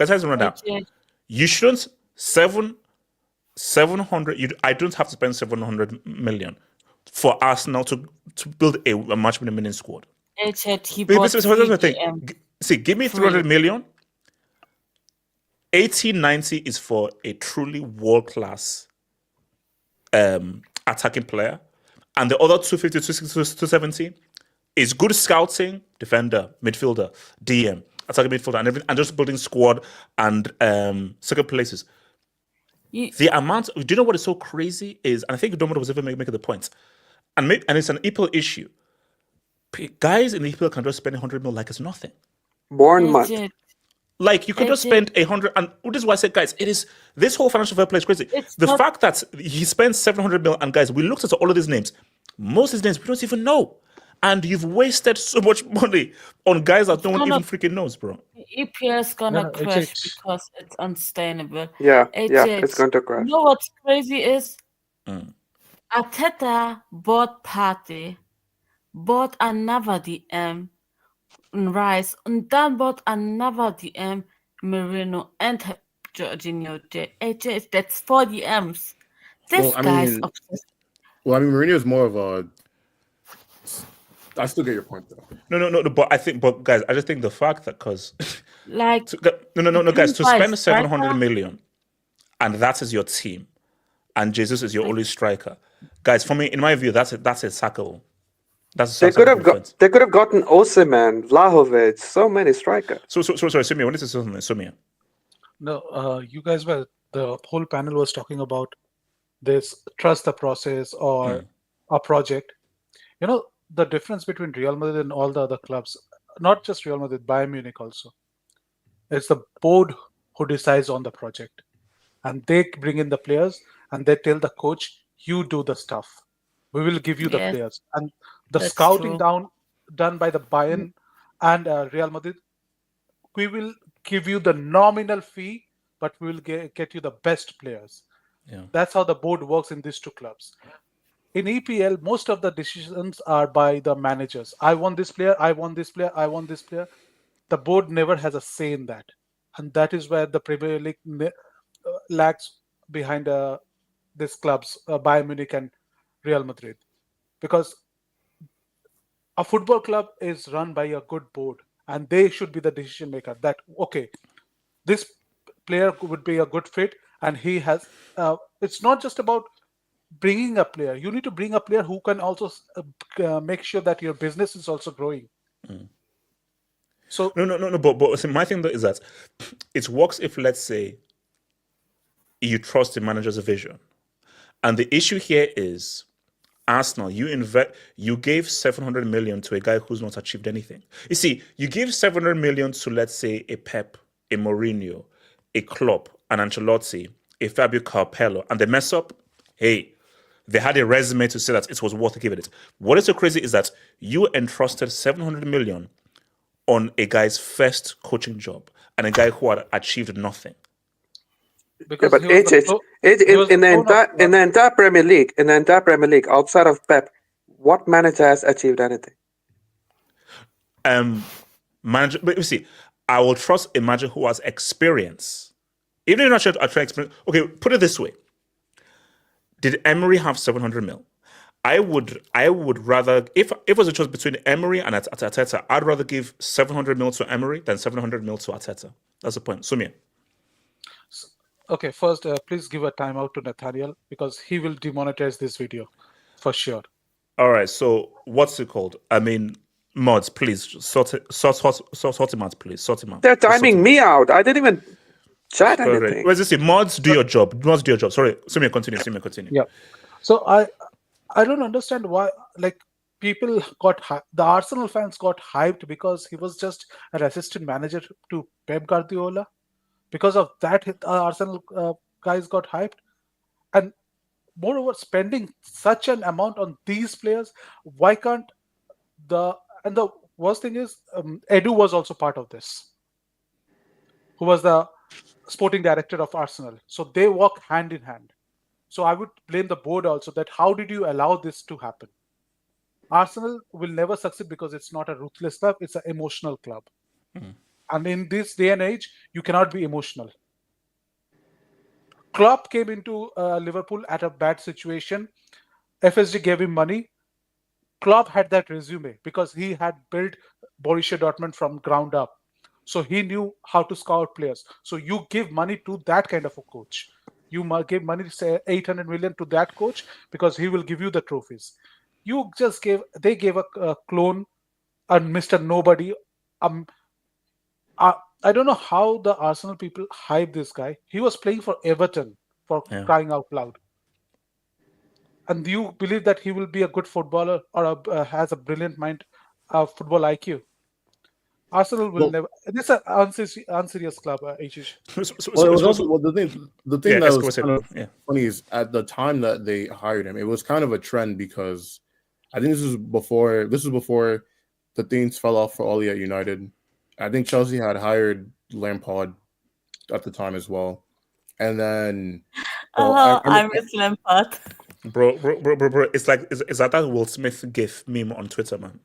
You shouldn't 700. I don't have to spend 700 million for Arsenal to build a match-winning squad. See, give me 300 million. 80-90 is for a truly world-class attacking player, and the other 250, 260, 270 is good scouting, defender, midfielder, DM, attacking midfielder, and everything, and just building squad and second places. The amount, do you know what is so crazy is, and I think Dominic was even making the point, and it's an EPL issue. Guys in the EPL can just spend 100 mil like it's nothing. Bournemouth. Like you could just spend 100, and this is why I said, guys, it is this whole financial fair play is crazy. The fact that he spends 700 mil, and guys, we looked at all of these names. Most of these names we don't even know, and you've wasted so much money on guys that no one even freaking knows, bro. EPL is gonna crash because it's unsustainable. Yeah, it's going to crash. You know what's crazy is Arteta bought Partey, bought another DM. Rice, and then bought another DM, Merino, and Jorginho. That's 4 DMs. This Well, I guy's mean, obsessed. Mourinho is more of a. I still get your point though. No. But guys, I just think the fact that because Like, no, guys, to buy a spend 700 striker. million and that is your team, and Jesus is your only striker, guys. For me, in my view, that's a sackable. That's a They could have sackable offense. they could have gotten Osimhen, Vlahovic, so many strikers. So sorry, Sumia. What is this? Sumia. No, you guys the whole panel was talking about this trust the process or a project. You know, the difference between Real Madrid and all the other clubs, not just Real Madrid, Bayern Munich also, it's the board who decides on the project. And they bring in the players and they tell the coach, you do the stuff. We will give you the Yes, players. And the that's scouting true. done by the Bayern and Real Madrid, we will give you the nominal fee, but we will get you the best players. Yeah. That's how the board works in these two clubs. In EPL, most of the decisions are by the managers. I want this player, I want this player, I want this player. The board never has a say in that. And that is where the Premier League lags behind these clubs, Bayern Munich and Real Madrid. Because a football club is run by a good board and they should be the decision maker that, okay, this player would be a good fit and he has, it's not just about bringing a player. You need to bring a player who can also make sure that your business is also growing. So no. But see, my thing though is that it works if, let's say, you trust the manager's vision, and the issue here is Arsenal. You gave 700 million to a guy who's not achieved anything. You see, you give 700 million to, let's say, a Pep, a Mourinho, a Klopp, an Ancelotti, a Fabio Capello, and they mess up. Hey, they had a resume to say that it was worth giving it. What is so crazy is that you entrusted 700 million on a guy's first coaching job and a guy who had achieved nothing. Yeah, but in the entire Premier League, outside of Pep, what manager has achieved anything? Manager, but you see, I will trust a manager who has experience. Even if you're not sure to experience. Okay, put it this way: did Emery have 700 mil? I would rather, if it was a choice between Emery and Arteta, I'd rather give 700 mil to Emery than 700 mil to Arteta. That's the point. Sumia. Okay, first, please give a timeout to Nathaniel because he will demonetize this video for sure. All right, so what's it called? I mean, mods, please sort him out, please. Sort him out. They're timing me out. I didn't even chat anything. Right. Where's this? Mods, do your job. Mods, do your job. Sorry, Sumia, continue. Yeah. So I don't understand why, like, people the Arsenal fans got hyped because he was just an assistant manager to Pep Guardiola. Because of that, Arsenal guys got hyped. And moreover, spending such an amount on these players, why can't the worst thing is, Edu was also part of this, who was the sporting director of Arsenal. So they walk hand in hand. So I would blame the board also that how did you allow this to happen? Arsenal will never succeed because it's not a ruthless club, it's an emotional club. And in this day and age, you cannot be emotional. Klopp came into Liverpool at a bad situation. FSG gave him money. Klopp had that resume because he had built Borussia Dortmund from ground up. So he knew how to scout players. So you give money to that kind of a coach. You give money, say 800 million to that coach because he will give you the trophies. They gave a clone and Mr. Nobody. I don't know how the Arsenal people hype this guy. He was playing for Everton, for crying out loud. And do you believe that he will be a good footballer or has a brilliant mind, football IQ? Arsenal will never. This is an unserious club, Ashish. The thing that was kind of funny is at the time that they hired him, it was kind of a trend because I think this was before the things fell off for Oli at United. I think Chelsea had hired Lampard at the time as well, and then I miss Lampard. Bro, it's like is that Will Smith gif meme on Twitter, man?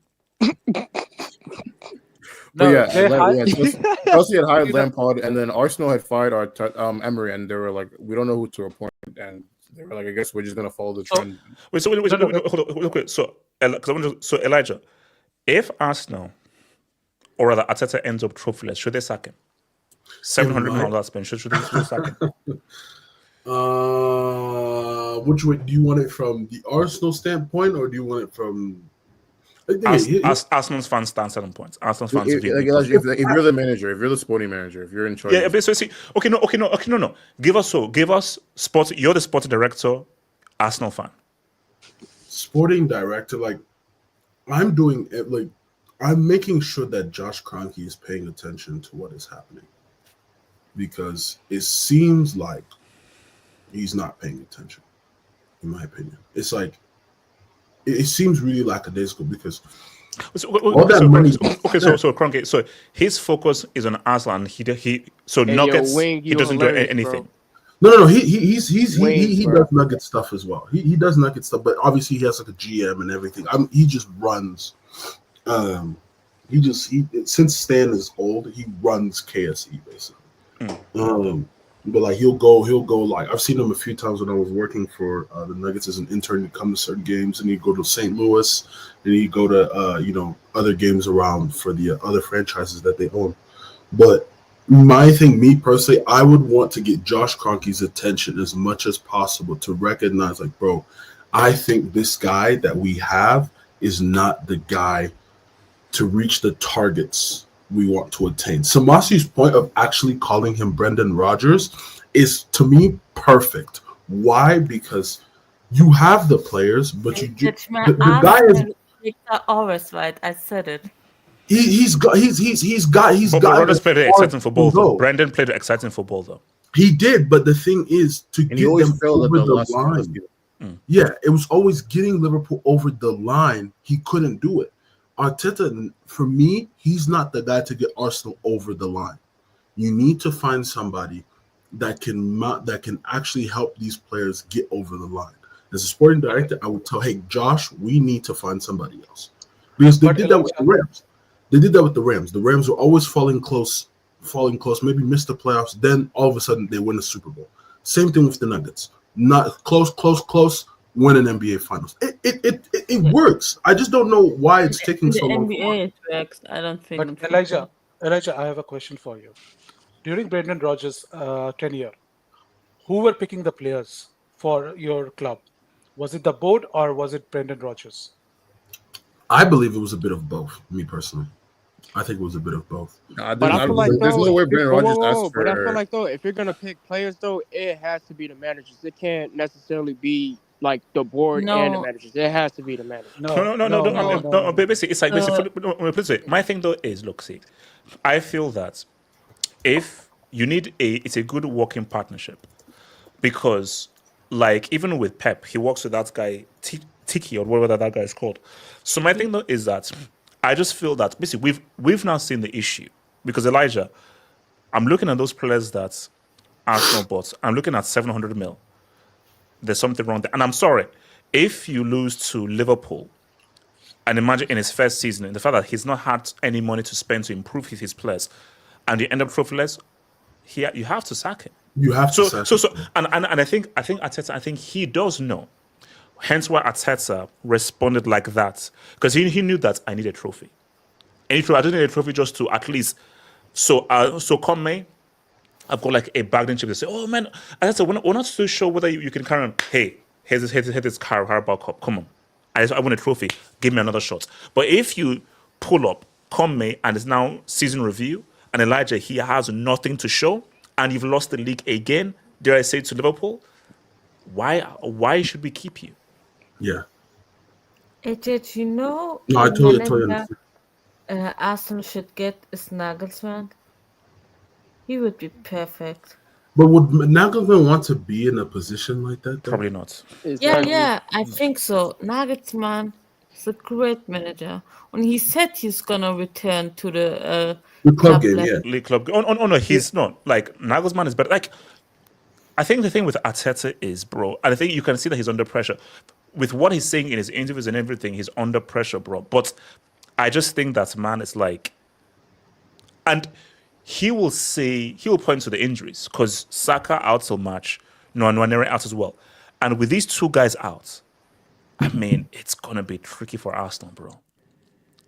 Chelsea had hired Lampard, and then Arsenal had fired Emery, and they were like, "We don't know who to appoint." And They were like, I guess we're just gonna follow the trend. Wait, hold on. Okay, so Elijah, if Arsenal or rather Arteta ends up trophyless, should they sack him? 700 million last spend. Should they sack him? Which way do you want it from the Arsenal standpoint, or do you want it from Arsenal's fans stand 7 points. Arsenal's fans. If you're the manager, if you're the sporting manager, if you're in charge, so see, no. Give us sports. You're the sporting director, Arsenal fan. Sporting director, like I'm doing it, like I'm making sure that Josh Kroenke is paying attention to what is happening, because it seems like he's not paying attention. In my opinion, it's like it seems really lackadaisical because all that money. So Kroenke, so his focus is on Arsenal, and he Nuggets. He doesn't do anything. Bro. No. He does Nugget stuff as well. He does Nugget stuff, but obviously he has like a GM and everything. He just runs. Since Stan is old, he runs KSE basically. But like he'll go like I've seen him a few times when I was working for the Nuggets as an intern. He'd come to certain games, and he'd go to St. Louis, and he'd go to other games around for the other franchises that they own. But my thing, me personally, I would want to get Josh Kroenke's attention as much as possible to recognize, like, bro, I think this guy that we have is not the guy to reach the targets we want to attain. Samasi's point of actually calling him Brendan Rodgers is, to me, perfect. Why? Because you have the players, but the guy is always right. I said it. He's got. Rodgers played exciting football though. Brendan played exciting football though. He did, but the thing is to get them over the line. Yeah, it was always getting Liverpool over the line. He couldn't do it. Arteta, for me, he's not the guy to get Arsenal over the line. You need to find somebody that can actually help these players get over the line. As a sporting director, I would tell, hey, Josh, we need to find somebody else. Because they did that with the Rams. The Rams were always falling close, maybe missed the playoffs. Then all of a sudden they win the Super Bowl. Same thing with the Nuggets. Not close. Win an NBA Finals. It works. I just don't know why it's taking so long. NBA works. I don't think. But Elijah, I have a question for you. During Brendan Rodgers' tenure, who were picking the players for your club? Was it the board or was it Brendan Rodgers? I believe it was a bit of both. Me personally, I think it was a bit of both. But I feel like there's no way Brendan Rodgers asked for. But I feel like though, if you're gonna pick players though, it has to be the managers. It can't necessarily be like the board and the managers. It has to be the managers. No. Basically, it's like my thing though is, look, see, I feel that if you need it's a good working partnership, because like even with Pep, he works with that guy Tiki or whatever that guy is called. So my thing though is that I just feel that basically we've now seen the issue, because Elijah, I'm looking at those players that Arsenal bought. I'm looking at 700 mil. There's something wrong there. And I'm sorry, if you lose to Liverpool, and imagine in his first season, in the fact that he's not had any money to spend to improve his players, and you end up trophyless, you have to sack him. You have to sack him. And I think Arteta, I think he does know. Hence why Arteta responded like that, because he knew that I need a trophy. I don't need a trophy just to at least. So come May, I've got like a bargaining chip. They say, "Oh man, we're not so sure whether you can carry on. Hey, here's this Carabao Cup. Come on, I want a trophy. Give me another shot." But if you pull up, come May, and it's now season review, and Elijah, he has nothing to show, and you've lost the league again. Dare I say to Liverpool? Why should we keep you? Yeah. Did you know? No, I totally understand. Arsenal should get is Nagelsmann. He would be perfect. But would Nagelsmann want to be in a position like that? Though? Probably not. Yeah, I think so. Nagelsmann is a great manager. When he said he's gonna return to the club game, League club. Oh no, he's not. Like Nagelsmann is better. Like I think the thing with Arteta is, bro, and I think you can see that he's under pressure. With what he's saying in his interviews and everything, he's under pressure, bro. But I just think that man is like, and he will point to the injuries, because Saka out so much, Nwaneri out as well. And with these two guys out, I mean, it's gonna be tricky for Arsenal, bro.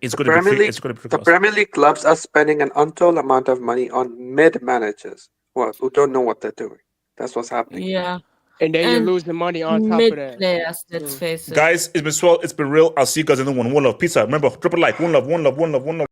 It's gonna be tricky. It's gonna be tricky. The Premier League clubs are spending an untold amount of money on mid managers who don't know what they're doing. That's what's happening. Yeah. And then you're And losing money on top mid of that. players, let's face it. Guys, it's been swell. It's been real. I'll see you guys in the one. One love, pizza. Remember, drop a like. One love, one love, one love, one love.